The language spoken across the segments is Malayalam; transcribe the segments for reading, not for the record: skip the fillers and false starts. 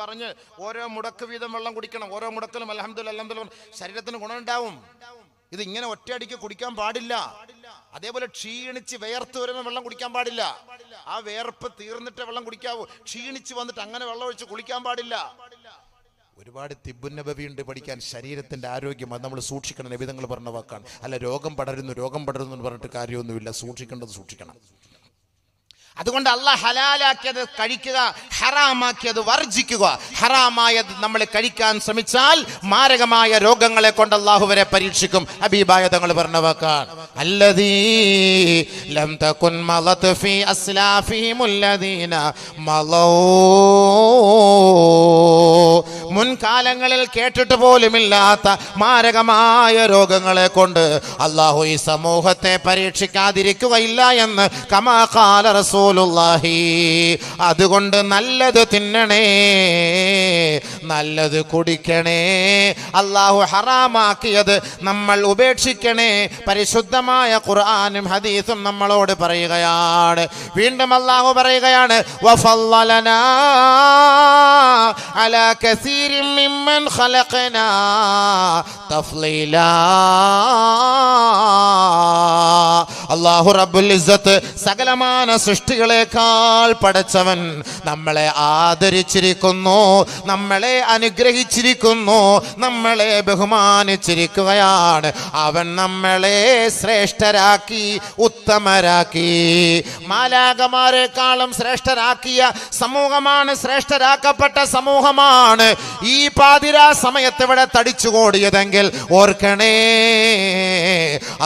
പറഞ്ഞ് ഓരോ മുടക്ക് വീതം വെള്ളം കുടിക്കണം. ഓരോ മുടക്കലും അൽഹംദുലില്ലാഹ് ശരീരത്തിന് ഗുണമുണ്ടാവും. ഇത് ഇങ്ങനെ ഒറ്റയടിക്ക് കുടിക്കാൻ പാടില്ല. അതേപോലെ ക്ഷീണിച്ച് വേർത്ത് വരുമ്പോൾ വെള്ളം കുടിക്കാൻ പാടില്ല. ആ വേർപ്പ് തീർന്നിട്ട് വെള്ളം കുടിക്കാവൂ. ക്ഷീണിച്ച് വന്നിട്ട് അങ്ങനെ വെള്ളം ഒഴിച്ച് കുളിക്കാൻ പാടില്ല. ഒരുപാട് തിബ്ബുൻ നബവി ഉണ്ട് പഠിക്കാൻ. ശരീരത്തിന്റെ ആരോഗ്യം അത് നമ്മൾ സൂക്ഷിക്കണം. നബി തങ്ങൾ പറഞ്ഞ വാക്കാണ്. അല്ല രോഗം പടരുന്നു എന്ന് പറഞ്ഞിട്ട് കാര്യമൊന്നുമില്ല. സൂക്ഷിക്കേണ്ടത് സൂക്ഷിക്കണം. അതുകൊണ്ട് അല്ലാഹ് ഹലാലാക്കിയത് കഴിക്കുക, ഹറാമാക്കിയത് വർജിക്കുക. ഹറാമായത് നമ്മൾ കഴിക്കാൻ ശ്രമിച്ചാൽ മാരകമായ രോഗങ്ങളെ കൊണ്ട് അല്ലാഹു വരെ പരീക്ഷിക്കും. ഹബീബായ തങ്ങൾ പറഞ്ഞ വാക്കാണ്, അല്ലദീ ലം തകുൻ മളത് ഫീ അസ്ലാഫിഹിമുല്ലദീന മളൗ. മുൻകാലങ്ങളിൽ കേട്ടിട്ട് പോലുമില്ലാത്ത മാരകമായ രോഗങ്ങളെ കൊണ്ട് അല്ലാഹു ഈ സമൂഹത്തെ പരീക്ഷിക്കാതിരിക്കുകയില്ല എന്ന് കമാ ഖാല റസൂൽ. അതുകൊണ്ട് നല്ലത് തിന്നണേ, നല്ലത് കുടിക്കണേ. അല്ലാഹു ഹറാമാക്കിയത് നമ്മൾ ഉപേക്ഷിക്കണേ. പരിശുദ്ധമായ ഖുർആനും ഹദീസും നമ്മളോട് പറയുകയാണ്. വീണ്ടും അല്ലാഹു പറയുകയാണ്, വഫല്ലലനാ അലാ കസീരിൻ മിമ്മൻ ഖലഖനാ തഫ്ളീലാ. അല്ലാഹു റബ്ബുൽ ഇസ്സത്ത് സകലമാന സൃഷ്ടികളെക്കാൾ പടച്ചവൻ നമ്മളെ ആദരിച്ചിരിക്കുന്നു, നമ്മളെ അനുഗ്രഹിച്ചിരിക്കുന്നു, നമ്മളെ ബഹുമാനിച്ചിരിക്കുകയാണ്. അവൻ നമ്മളെ ശ്രേഷ്ഠരാക്കി, ഉത്തമരാക്കി. മാലാഖമാരെക്കാളും ശ്രേഷ്ഠരാക്കിയ സമൂഹമാണ്, ശ്രേഷ്ഠരാക്കപ്പെട്ട സമൂഹമാണ് ഈ പാതിരാ സമയത്ത് ഇവിടെ തടിച്ചുകൂടിയതെങ്കിൽ ഓർക്കണേ,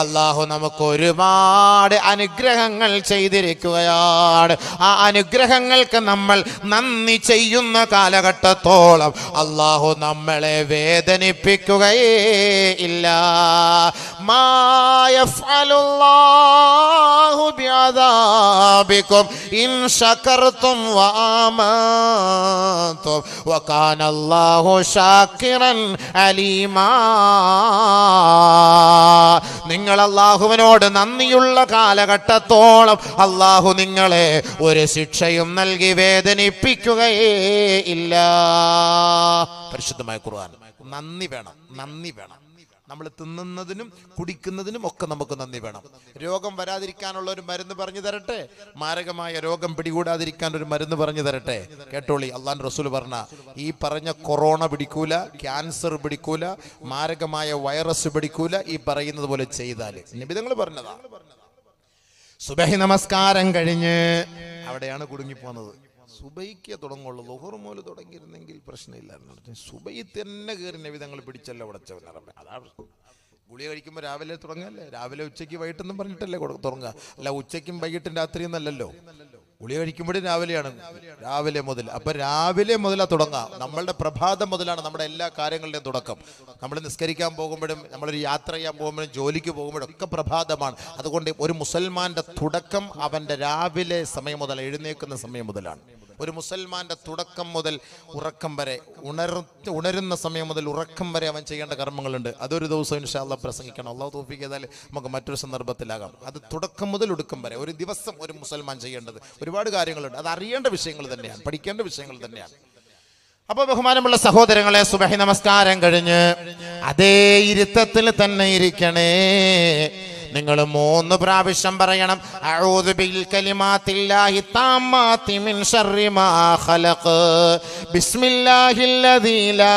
അല്ലാഹു നമുക്ക് ഒരുപാട് അനുഗ്രഹങ്ങൾ ചെയ്തിരിക്കുകയാണ്. ആ അനുഗ്രഹങ്ങൾക്ക് നമ്മൾ നന്ദി ചെയ്യുന്ന കാലഘട്ടത്തോളം അല്ലാഹു നമ്മളെ വേദനിപ്പിക്കുകയേ ഇല്ല. മാ യഫ്അലുല്ലാഹു ബിഅദാബികും ഇൻ ശകർതും വആമൻതും വകാന അല്ലാഹു ശാകിറൻ അലീമാ. നിങ്ങൾ അല്ലാഹുവിനോട് നന്ദിയുള്ള കാലഘട്ടത്തോളം അല്ലാഹു നിങ്ങളെ ഒരു ശിക്ഷയും നൽകി വേദനിപ്പിക്കുകയേ ഇല്ല. പരിശുദ്ധമായ ഖുർആൻ. നന്ദി വേണം, നന്ദി വേണം. നമ്മൾ തിന്നുന്നതിനും കുടിക്കുന്നതിനും ഒക്കെ നമുക്ക് നന്ദി വേണം. രോഗം വരാതിരിക്കാനുള്ള ഒരു മരുന്ന് പറഞ്ഞു തരട്ടെ. മാരകമായ രോഗം പിടികൂടാതിരിക്കാൻ ഒരു മരുന്ന് പറഞ്ഞു തരട്ടെ. കേട്ടോളി, അള്ളാഹുവിന്റെ റസൂൽ പറഞ്ഞ ഈ പറഞ്ഞ കൊറോണ പിടിക്കൂല, ക്യാൻസർ പിടിക്കൂല, മാരകമായ വൈറസ് പിടിക്കൂല ഈ പറയുന്നത് പോലെ ചെയ്താൽ. നബി തങ്ങൾ പറഞ്ഞതാ. സുബഹി നമസ്കാരം കഴിഞ്ഞ് അവിടെയാണ് കുടുങ്ങിപ്പോന്നത്. സുബൈക്ക് തുടങ്ങുള്ളൂ. ളുഹർ മുതൽ തുടങ്ങിയിരുന്നെങ്കിൽ പ്രശ്നമില്ലായിരുന്നു. സുബൈ തന്നെ കയറി നബി തങ്ങൾ പിടിച്ചല്ലോ ഉടച്ചവൻ. അതാണ് ഗുളിക കഴിക്കുമ്പോൾ രാവിലെ തുടങ്ങല്ലേ. രാവിലെ ഉച്ചയ്ക്ക് വൈകിട്ടെന്നും പറഞ്ഞിട്ടല്ലേ തുടങ്ങുക. അല്ല ഉച്ചയ്ക്കും വൈകിട്ടും രാത്രിയും നല്ലല്ലോ. ഗുളിക കഴിക്കുമ്പോഴും രാവിലെയാണ്, രാവിലെ മുതൽ. അപ്പൊ രാവിലെ മുതലാ തുടങ്ങാം. നമ്മളുടെ പ്രഭാതം മുതലാണ് നമ്മുടെ എല്ലാ കാര്യങ്ങളുടെയും തുടക്കം. നമ്മൾ നിസ്കരിക്കാൻ പോകുമ്പോഴും, നമ്മളൊരു യാത്ര ചെയ്യാൻ പോകുമ്പോഴും, ജോലിക്ക് പോകുമ്പോഴും ഒക്കെ പ്രഭാതമാണ്. അതുകൊണ്ട് ഒരു മുസൽമാന്റെ തുടക്കം അവന്റെ രാവിലെ സമയം മുതൽ, എഴുന്നേൽക്കുന്ന സമയം മുതലാണ്. ഒരു മുസൽമാന്റെ തുടക്കം മുതൽ ഉറക്കം വരെ, ഉണരുന്ന സമയം മുതൽ ഉറക്കം വരെ അവൻ ചെയ്യേണ്ട കർമ്മങ്ങളുണ്ട്. അതൊരു ദിവസം ഇൻഷാ അല്ലാഹ് പ്രസംഗിക്കണം. അല്ലാഹു തൗഫീഖ് ചെയ്താൽ നമുക്ക് മറ്റൊരു സന്ദർഭത്തിലാകാം. അത് തുടക്കം മുതൽ ഒടുക്കം വരെ ഒരു ദിവസം ഒരു മുസൽമാൻ ചെയ്യേണ്ടത് ഒരുപാട് കാര്യങ്ങളുണ്ട്. അത് അറിയേണ്ട വിഷയങ്ങൾ തന്നെയാണ്, പഠിക്കേണ്ട വിഷയങ്ങൾ തന്നെയാണ്. അപ്പൊ ബഹുമാനമുള്ള സഹോദരങ്ങളെ, സുബഹി നമസ്കാരം കഴിഞ്ഞ് അതേ ഇരുത്തത്തിൽ തന്നെ ഇരിക്കണേ. നിങ്ങൾ 3 പ്രാവശ്യം പറയണം, അഊദു ബിൽ കലിമാത്തില്ലാഹി താമ്മാതി മിൻ ശർരി മാ ഖലഖ്, ബിസ്മില്ലാഹില്ലദീ ലാ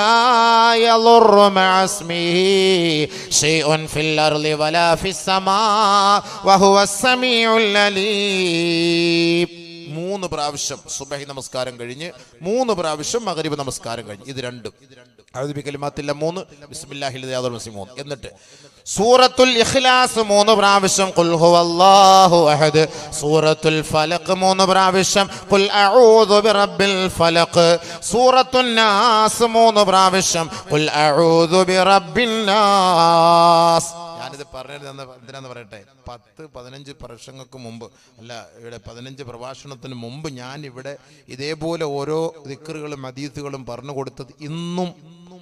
യളുറു മഅസ്മിഹി ശൈഉൻ ഫിൽ അർളി വലാ ഫിസ് സമാ വഹുവസ് സമീഉൽ അലീം. 3 പ്രാവശ്യം സുബഹി നമസ്കാരം കഴിഞ്ഞ്, 3 പ്രാവശ്യം മഗ്രിബ് നമസ്കാരം കഴിഞ്ഞ്. ഇത് രണ്ടും അഊദു ബി കലിമാത്തില്ല 3, ബിസ്മില്ലാഹിൽ 3. എന്നിട്ട് സൂറത്തുൽ ഇഖ്ലാസ് 3 പ്രാവശ്യം, ഖുൽ ഹുവല്ലാഹു അഹദ്. സൂറത്തുൽ ഫലഖ് 3 പ്രാവശ്യം, ഖുൽ അഊദു ബിറബ്ബിൽ ഫലഖ്. സൂറത്തുൻ നാസ് 3 പ്രാവശ്യം, ഖുൽ അഊദു ബിറബ്ബിൻ നാസ്. ഞാനിത് പറഞ്ഞത് എന്തിനാന്ന് പറയട്ടെ. 10-15 വർഷങ്ങൾക്ക് മുമ്പ്, അല്ല ഇവിടെ 15 പ്രഭാഷണത്തിന് മുമ്പ് ഞാൻ ഇവിടെ ഇതേപോലെ ഓരോ ദിക്റുകളും ഹദീസുകളും പറഞ്ഞു കൊടുത്തത് ഇന്നും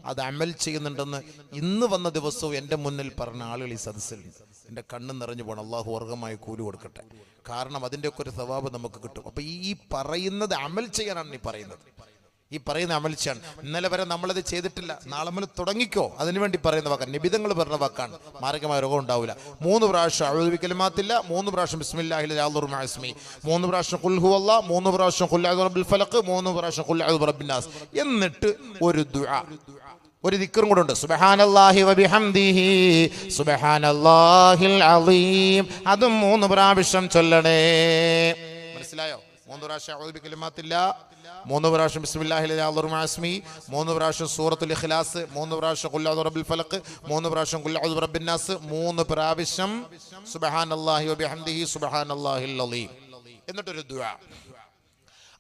അത് അമൽ ചെയ്യുന്നുണ്ടെന്ന് ഇന്ന് വന്ന ദിവസവും എൻ്റെ മുന്നിൽ പറഞ്ഞ ആളുകൾ ഈ സദസ്സിലുണ്ട്. എൻ്റെ കണ്ണ് നിറഞ്ഞു പോകണം. അള്ളാഹു വർഗമായി കൂലി കൊടുക്കട്ടെ. കാരണം അതിൻ്റെയൊക്കെ ഒരു സവാബ് നമുക്ക് കിട്ടും. അപ്പൊ ഈ പറയുന്നത് അമൽ ചെയ്യാനാണ് ഈ പറയുന്നത്. ഈ പറയുന്ന അമൽച്ചാണ്. ഇന്നലെ വരെ നമ്മളത് ചെയ്തിട്ടില്ല, നാളെ മുതൽ തുടങ്ങിക്കോ, അതിനുവേണ്ടി പറയുന്ന വാക്കാണ്. നിബിധങ്ങൾ പറഞ്ഞ വാക്കാണ്. മാരകമായ രോഗം ഉണ്ടാവില്ല. 3 പ്രാവശ്യം അഊദു ബികലിമാത്തില്ല, 3 പ്രാവശ്യം ബിസ്മില്ലാഹിൽ യാദുറു മഅ ഇസ്മി, 3 പ്രാവശ്യം ഖുൽ ഹുവല്ലാഹ്, 3 പ്രാവശ്യം ഖുൽ അഊദു ബിറബ്ബിൽ ഫലഖ്, 3 പ്രാവശ്യം ഖുൽ അഊദു ബിറബ്ബിൻ നാസ്. എന്നിട്ട് ഒരു ദുആ, ഒരു ദിക്റും കൂടെ ഉണ്ട്. സുബ്ഹാനല്ലാഹി വബിഹംദിഹി സുബ്ഹാനല്ലാഹിൽ അളീം. അതും 3 പ്രാവശ്യം ചൊല്ലണേ. മനസ്സിലായോ? 3 പ്രാവശ്യം അഊദു ബികലിമാത്തില്ല, 3 പ്രാവശ്യം ബിസ്മില്ലാഹിൽ യാദുറു മഅ ഇസ്മി, 3 പ്രാവശ്യം സൂറത്തുൽ ഇഖ്ലാസ്, 3 പ്രാവശ്യം ഖുൽ അഊദു ബിറബ്ബിൽ ഫലഖ്, 3 പ്രാവശ്യം ഖുൽ അഊദു ബിറബ്ബിൻ നാസ്, 3 പ്രാവശ്യം സുബ്ഹാനല്ലാഹി വബിഹംദിഹി സുബ്ഹാനല്ലാഹിൽ അളീം. എന്നിട്ടൊരു ദുആ.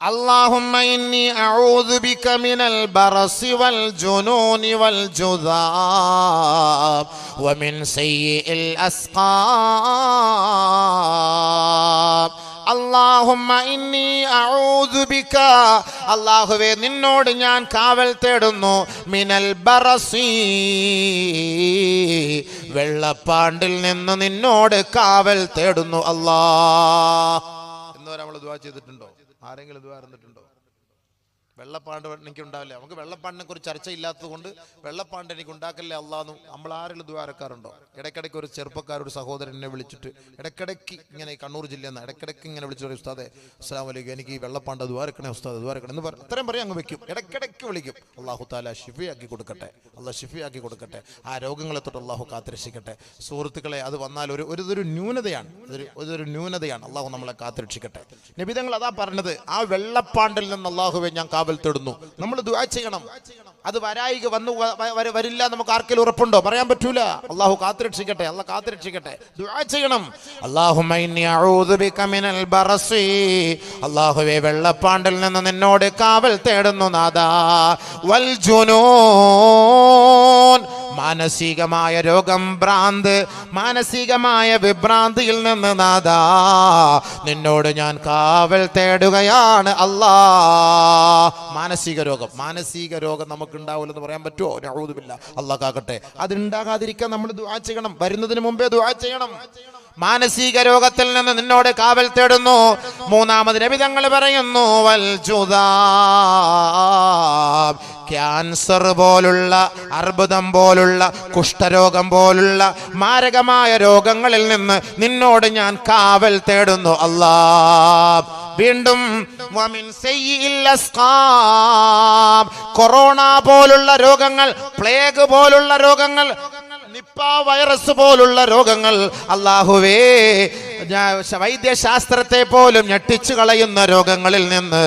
اللهم إني أعوذ بك من البرص والجنون والجذام ومن سيء الأسقام اللهم إني أعوذ بك അല്ലാഹുവേ നിന്നോട് ഞാൻ കാവൽ തേടുന്നു മിനൽ ബറസി വെള്ളപ്പാണ്ടിൽ നിന്ന് നിന്നോട് കാവൽ തേടുന്നു അല്ലാഹ്. ഇന്നുവരെ നമ്മൾ ദുആ ചെയ്തിട്ടുണ്ടോ? ആരെങ്കിലും ദുആ ഇരുന്നിട്ടുണ്ടോ? വെള്ളപ്പാണ്ട് എനിക്ക് ഉണ്ടാവില്ല. നമുക്ക് വെള്ളപ്പാണ്ടിനെ കുറിച്ച് ചർച്ച ഇല്ലാത്തത് കൊണ്ട് വെള്ളപ്പാണ്ട് എനിക്ക് ഉണ്ടാക്കല്ലേ അല്ലാന്ന് നമ്മൾ ആരെങ്കിലും ദുആ ഇറക്കാറുണ്ടോ? ഇടയ്ക്കിടയ്ക്ക് ഒരു ചെറുപ്പക്കാരൊരു സഹോദരൻ എന്നെ വിളിച്ചിട്ട് ഇടയ്ക്കിടയ്ക്ക് ഇങ്ങനെ കണ്ണൂർ ജില്ലയിൽ നിന്ന് ഇടയ്ക്കിടയ്ക്ക് ഇങ്ങനെ വിളിച്ചു പറയും, ഉസ്താദേ അസ്സലാമു അലൈക്കും, എനിക്ക് ഈ വെള്ളപ്പാണ്ട് ദുആ ഇറക്കണേ ഉസ്താദ്, ദുആ ഇറക്കണേ എന്ന് അത്രയും പറയാൻ അങ്ങ് വെക്കും. ഇടയ്ക്കിടയ്ക്ക് വിളിക്കും. അല്ലാഹു തആല ശിഫയാക്കി കൊടുക്കട്ടെ, അല്ലാഹ് ശിഫയാക്കി കൊടുക്കട്ടെ. ആ രോഗങ്ങളെ തൊട്ട് അല്ലാഹു കാത്തുരക്ഷിക്കട്ടെ. സുഹൃത്തുക്കളെ, അത് വന്നാൽ ഒരു ന്യൂനതയാണ്, ഒരു ന്യൂനതയാണ്. അല്ലാഹു നമ്മളെ കാത്തുരക്ഷിക്കട്ടെ. നബി തങ്ങൾ അതാ പറഞ്ഞത്, ആ വെള്ളപ്പാണ്ടിൽ നിന്ന് അല്ലാഹുവേ ഞാൻ കാവൽ തേടുന്നു. നമ്മൾ ദുആ ചെയ്യണം. അത് വരായിക വരില്ല നമുക്ക് ആർക്കെങ്കിലും ഉറപ്പുണ്ടോ? പറയാൻ പറ്റൂല. അല്ലാഹു കാത്തുരക്ഷിക്കട്ടെ, അല്ലാഹ് കാത്തുരക്ഷിക്കട്ടെ. ദുആ ചെയ്യണം. അല്ലാഹുമ്മ ഇന്നി അഊദു ബിക മിനൽ ബറസി, അല്ലാഹുവേ വെള്ളപ്പാണ്ടിൽ നിന്ന് നിന്നോട് കാവൽ തേടുന്നു നാഥാ. വൽ ജുനൂൻ, മാനസികമായ രോഗം, ഭ്രാന്ത്, മാനസികമായ വിഭ്രാന്തിയിൽ നിന്ന് നാഥാ നിന്നോട് ഞാൻ കാവൽ തേടുകയാണ് അല്ലാഹ്. മാനസിക രോഗം നമുക്ക് ഉണ്ടാവില്ലെന്ന് പറയാൻ പറ്റുമോ? നഊദു ബില്ലാഹ്, അല്ലാഹ് കാക്കട്ടെ. അതുണ്ടാകാതിരിക്കാൻ നമ്മൾ ദുആ ചെയ്യണം. വരുന്നതിന് മുമ്പേ ദുആ ചെയ്യണം. മാനസിക രോഗത്തിൽ നിന്ന് നിന്നോട് കാവൽ തേടുന്നു. മൂന്നാമത് നബി തങ്ങൾ പറയുന്നു വൽ ജുദാം, ക്യാൻസർ പോലുള്ള, അർബുദം പോലുള്ള, കുഷ്ഠരോഗം പോലുള്ള മാരകമായ രോഗങ്ങളിൽ നിന്ന് നിന്നോട് ഞാൻ കാവൽ തേടുന്നു അല്ലാഹ്. വീണ്ടും വമിൻ സയ്യിൽ അസ്ഖാം, കൊറോണ പോലുള്ള രോഗങ്ങൾ, പ്ലേഗ് പോലുള്ള രോഗങ്ങൾ, നിപ്പ വൈറസ് പോലുള്ള രോഗങ്ങൾ, അല്ലാഹുവേ വൈദ്യശാസ്ത്രത്തെ പോലും ഞെട്ടിച്ചു കളയുന്ന രോഗങ്ങളിൽ നിന്ന്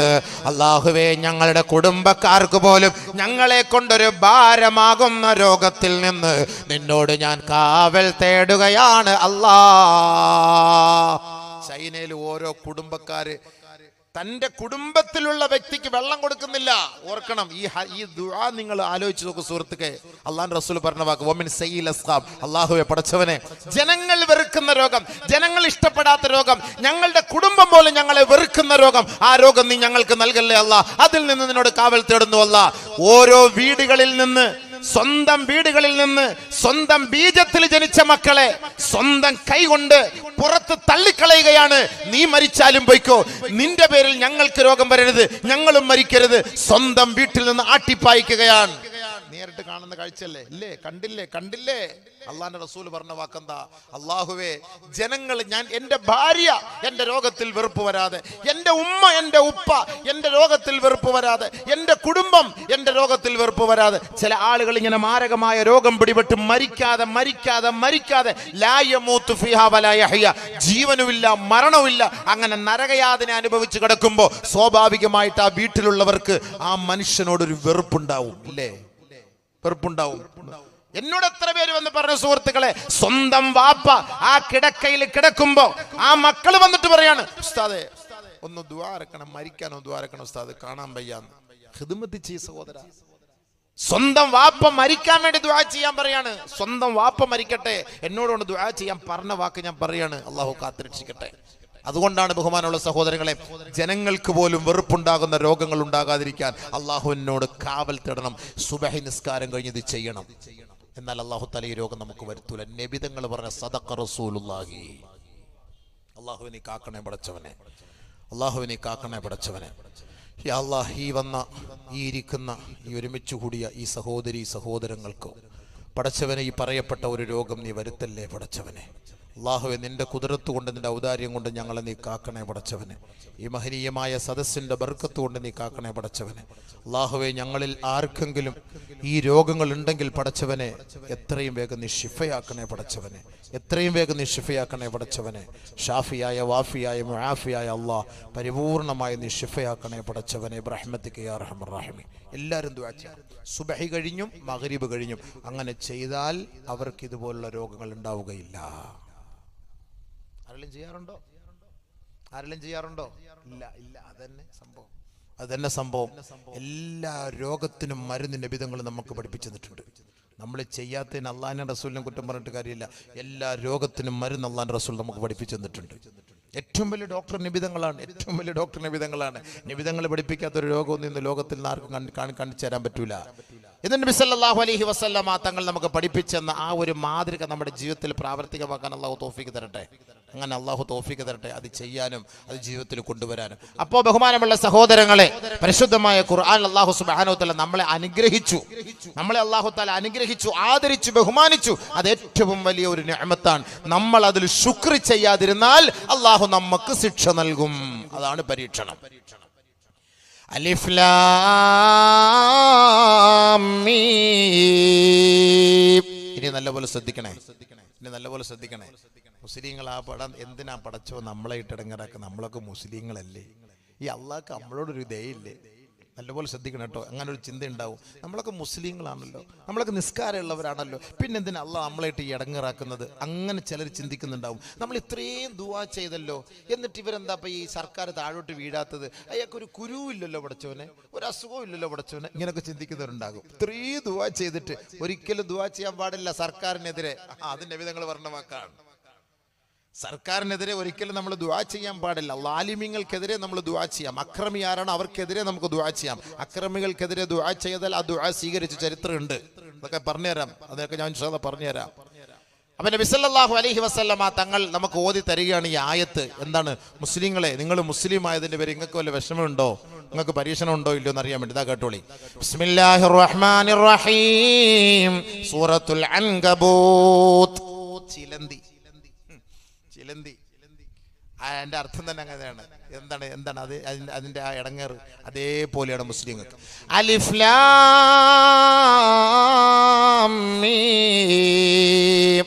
അല്ലാഹുവേ ഞങ്ങളുടെ കുടുംബക്കാർക്ക് പോലും ഞങ്ങളെ കൊണ്ടൊരു ഭാരമാകുന്ന രോഗത്തിൽ നിന്ന് നിന്നോട് ഞാൻ കാവൽ തേടുകയാണ് അല്ലാഹ്. ചൈനയിൽ ഓരോ കുടുംബക്കാര് തന്റെ കുടുംബത്തിലുള്ള വ്യക്തിക്ക് വെള്ളം കൊടുക്കുന്നില്ല. ഓർക്കണം, ഈ ദുആ നിങ്ങൾ ആലോചിച്ച് നോക്കൂ സുഹൃത്തുക്കളെ. അല്ലാഹു റസൂൽ പറഞ്ഞ വാക്ക് വമിൻ സയ്യിൽ അസ്ഖാം, അല്ലാഹുവേ പടച്ചവനെ ജനങ്ങൾ വെറുക്കുന്ന രോഗം, ജനങ്ങൾ ഇഷ്ടപ്പെടാത്ത രോഗം, ഞങ്ങളുടെ കുടുംബം പോലും ഞങ്ങളെ വെറുക്കുന്ന രോഗം, ആ രോഗം നീ ഞങ്ങൾക്ക് നൽകല്ലേ അല്ലാഹ്. അതിൽ നിന്ന് നിന്നോട് കാവൽ തേടുന്നു അല്ലാഹ്. ഓരോ വീടുകളിൽ നിന്ന്, സ്വന്തം വീടുകളിൽ നിന്ന് സ്വന്തം ബീജത്തിൽ ജനിച്ച മക്കളെ സ്വന്തം കൈകൊണ്ട് പുറത്ത് തള്ളിക്കളയുകയാണ്. നീ മരിച്ചാലും പോയിക്കോ, നിന്റെ പേരിൽ ഞങ്ങൾക്ക് രോഗം വരരുത്, ഞങ്ങളും മരിക്കരുത്. സ്വന്തം വീട്ടിൽ നിന്ന് ആട്ടിപ്പായിക്കുകയാണ്. നേരിട്ട് കാണുന്ന കാഴ്ചയല്ലേ? ഇല്ലേ? കണ്ടില്ലേ? അള്ളാന്റെ റസൂൽ പറഞ്ഞ വാക്കെന്താ? അല്ലാഹുവേ ജനങ്ങൾ, ഞാൻ എന്റെ ഭാര്യ എന്റെ രോഗത്തിൽ വെറുപ്പ് വരാതെ, എന്റെ ഉമ്മ എന്റെ ഉപ്പ എന്റെ രോഗത്തിൽ വെറുപ്പ് വരാതെ, എന്റെ കുടുംബം എന്റെ രോഗത്തിൽ വെറുപ്പ് വരാതെ. ചില ആളുകൾ ഇങ്ങനെ മാരകമായ രോഗം പിടിപെട്ട് മരിക്കാതെ ലാ യമൂതു ഫീഹാ വലാ യഹ്യ, ജീവനുമില്ല മരണവുമില്ല, അങ്ങനെ നരകയാതന അനുഭവിച്ച് കിടക്കുമ്പോ സ്വാഭാവികമായിട്ട് ആ വീട്ടിലുള്ളവർക്ക് ആ മനുഷ്യനോടൊരു വെറുപ്പുണ്ടാവും. ഇല്ലേ? വെറുപ്പുണ്ടാവും. എന്നോട് എത്ര പേര് വന്ന് പറഞ്ഞ സുഹൃത്തുക്കളെ, സ്വന്തം വാപ്പ ആ കിടക്കയിൽ കിടക്കുമ്പോ ആ മക്കള് വന്നിട്ട് പറയാണ്, ഉസ്താദേ ഒന്ന് ദുആ ഇറക്കണം, മരിക്കാനോ ദുആ ഇറക്കണം ഉസ്താദ്, കാണാൻ വയ്യാന്ന്. ഖിദ്മത്ത് ചെയ്യ സഹോദര. സ്വന്തം വാപ്പ മരിക്കാൻ വേണ്ടി ദുആ ചെയ്യാൻ പറയാണ്. സ്വന്തം വാപ്പ മരിക്കട്ടെ, എന്നോട് ദുആ ചെയ്യാൻ പറഞ്ഞ വാക്ക് ഞാൻ പറയാണ്. അല്ലാഹു കാത്തുരക്ഷിക്കട്ടെ. അതുകൊണ്ടാണ് ബഹുമാനമുള്ള സഹോദരങ്ങളെ, ജനങ്ങൾക്ക് പോലും വെറുപ്പുണ്ടാകുന്ന രോഗങ്ങൾ ഉണ്ടാകാതിരിക്കാൻ അള്ളാഹുവിനോട് കാവൽ തേടണം. സുബഹി നിസ്കാരം കഴിഞ്ഞ് ഇത് ചെയ്യണം. എന്നാൽ അല്ലാഹു തആല ഈ രോഗം നമുക്ക് വരുത്തൂല. നബി തങ്ങൾ പറഞ്ഞ സദഖ റസൂലുള്ളാഹി. അല്ലാഹുവിനെ കാക്കണേ പടച്ചവനെ, അല്ലാഹുവിനെ കാക്കണേ പടച്ചവനെ. യാ അല്ലാഹ്, ഈ ഇരിക്കുന്ന ഈ ഒരുമിച്ച് കൂടിയ ഈ സഹോദരി സഹോദരങ്ങൾക്ക് പടച്ചവനെ ഈ പറയപ്പെട്ട ഒരു രോഗം നീ വരുത്തല്ലേ പടച്ചവനെ. അല്ലാഹുവേ, നിന്റെ കുതിരത്ത് കൊണ്ട് നിന്റെ ഔദാര്യം കൊണ്ട് ഞങ്ങളെ നീ കാക്കണേ പടച്ചവനെ. ഈ മഹനീയമായ സദസ്സിൻ്റെ ബർക്കത്ത് കൊണ്ട് നീ കാക്കണേ പടച്ചവനെ. അല്ലാഹുവേ, ഞങ്ങളിൽ ആർക്കെങ്കിലും ഈ രോഗങ്ങൾ ഉണ്ടെങ്കിൽ പടച്ചവനെ എത്രയും വേഗം നീ ഷിഫയാക്കണേ പടച്ചവനെ. എത്രയും വേഗം നീ ഷിഫയാക്കണേ പടച്ചവനെ. ഷാഫിയായ വാഫിയായ മുആഫിയായ അല്ലാഹ് പരിപൂർണമായി നീ ഷിഫയാക്കണേ പടച്ചവനെ. ബിറഹ്മതിക യാ അർഹമർ റഹീമീൻ. എല്ലാവരും ദുആ ചെയ്യണം. സുബഹി കഴിഞ്ഞും മഗ്രിബ് കഴിഞ്ഞും അങ്ങനെ ചെയ്താൽ അവർക്ക് ഇതുപോലുള്ള രോഗങ്ങൾ ഉണ്ടാവുകയില്ല. ആരെങ്കിലും ചെയ്യാറുണ്ടോ? ഇല്ല. അതന്നെ സംഭവം. എല്ലാ രോഗത്തിനും മരുന്ന് നബിതങ്ങൾ നമുക്ക് പഠിപ്പിച്ചു തന്നിട്ടുണ്ട്. നമ്മൾ ചെയ്യാത്തതിന് അള്ളാഹിന്റെ റസൂലിനെ കുറ്റം പറഞ്ഞിട്ട് കാര്യമില്ല. എല്ലാ രോഗത്തിനും മരുന്ന് അള്ളാഹിന്റെ റസൂൽ നമുക്ക് പഠിപ്പിച്ചു തന്നിട്ടുണ്ട്. ഏറ്റവും വലിയ ഡോക്ടർ നിബിധങ്ങളാണ്. നിബിധങ്ങൾ പഠിപ്പിക്കാത്തൊരു രോഗമൊന്നും ഇന്ന് ലോകത്തിൽ ആർക്കും കാണിച്ചു തരാൻ പറ്റൂല. എന്നിട്ട് നബി സല്ലല്ലാഹു അലൈഹി വസല്ലമ തങ്ങൾ നമുക്ക് പഠിപ്പിച്ചെന്ന ആ ഒരു മാതൃക നമ്മുടെ ജീവിതത്തിൽ പ്രാവർത്തികമാക്കാൻ അള്ളാഹു തൗഫീഖ് തരട്ടെ. അങ്ങനെ അള്ളാഹു തൗഫീഖ് തരട്ടെ, അത് ചെയ്യാനും അത് ജീവിതത്തിൽ കൊണ്ടുവരാനും. അപ്പോൾ ബഹുമാനമുള്ള സഹോദരങ്ങളെ, പരിശുദ്ധമായ ഖുർആൻ അള്ളാഹു സുബ്ഹാനഹു വ തആല നമ്മളെ അള്ളാഹു തആല അനുഗ്രഹിച്ചു, ആദരിച്ചു, ബഹുമാനിച്ചു. അത് ഏറ്റവും വലിയ ഒരു നിഅമത്താണ്. നമ്മൾ അതിൽ ശുക്ർ ചെയ്യാതിരുന്നാൽ അള്ളാഹു നമുക്ക് ശിക്ഷ നൽകും. അതാണ് പരീക്ഷണം. അലിഫ് ലാം മീം. ഇനി നല്ലപോലെ ശ്രദ്ധിക്കണേ. മുസ്ലിങ്ങൾ ആ പടം എന്തിനാ പടച്ചോ നമ്മളെ ഇട്ടിടങ്ങറാക്കുക? നമ്മളൊക്കെ മുസ്ലിങ്ങളല്ലേ? ഈ അള്ളാഹ്ക്ക് നമ്മളോടൊരു ദയയില്ലേ? നല്ലപോലെ ശ്രദ്ധിക്കണം കേട്ടോ. അങ്ങനെ ഒരു ചിന്ത ഉണ്ടാവും. നമ്മളൊക്കെ മുസ്ലിങ്ങളാണല്ലോ, നമ്മളൊക്കെ നിസ്കാരമുള്ളവരാണല്ലോ, പിന്നെന്തിനാ അള്ളാഹ് നമ്മളായിട്ട് ഈ ഇടങ്ങറാക്കുന്നത്? അങ്ങനെ ചിലർ ചിന്തിക്കുന്നുണ്ടാവും. നമ്മൾ ഇത്രയും ദുആ ചെയ്തല്ലോ, എന്നിട്ട് ഇവരെന്താ ഇപ്പം ഈ സർക്കാർ താഴോട്ട് വീഴാത്തത്? അയാൾക്കൊരു കുരുവില്ലല്ലോ പടച്ചോനെ, ഒരു അസുഖവും ഇല്ലല്ലോ പടച്ചോനെ, ഇങ്ങനെയൊക്കെ ചിന്തിക്കുന്നവരുണ്ടാകും. ഇത്രയും ദുആ ചെയ്തിട്ട് ഒരിക്കലും ദുആ ചെയ്യാൻ പാടില്ല സർക്കാരിനെതിരെ. അതിൻ്റെ വിധങ്ങൾ പറഞ്ഞ വാക്കാണ്. സർക്കാരിനെതിരെ ഒരിക്കലും നമ്മൾ ദുആ ചെയ്യാൻ പാടില്ല. ലാലിമ്യങ്ങൾക്കെതിരെ നമ്മൾ ദുആ ചെയ്യാം. അക്രമി ആരാണ് അവർക്കെതിരെ നമുക്ക് ദുആ ചെയ്യാം. അക്രമികൾക്കെതിരെ ദുആ ചെയ്താൽ ആ ദുആ സ്വീകരിച്ച ചരിത്രമുണ്ട്. അതൊക്കെ പറഞ്ഞുതരാം. അതൊക്കെ ഞാൻ ഇൻഷാ അല്ലാഹ് പറഞ്ഞുതരാം. അപ്പം നബി സല്ലല്ലാഹു അലൈഹി വസല്ലമ തങ്ങൾ നമുക്ക് ഓതി തരികയാണ് ഈ ആയത്ത്. എന്താണ്? മുസ്ലിങ്ങളെ, നിങ്ങൾ മുസ്ലിം ആയതിന്റെ പേര് നിങ്ങൾക്ക് വല്ല വിഷമമുണ്ടോ, നിങ്ങൾക്ക് പരീക്ഷണം ഉണ്ടോ ഇല്ലയോ എന്ന് അറിയാൻ വേണ്ടി ഇതാ കേട്ടോളി. ബിസ്മില്ലാഹിർ റഹ്മാനിർ റഹീം. സൂറത്തുൽ അൻകബൂത്ത്. ചിലന്തി. അതിന്റെ അർത്ഥം തന്നെ അങ്ങനെയാണ്. എന്താണ് അത്? അതിന്റെ ആ ഇടങ്ങേറ് അതേപോലെയാണ് മുസ്ലിങ്ങൾക്ക്. അലിഫ് ലാം മീം.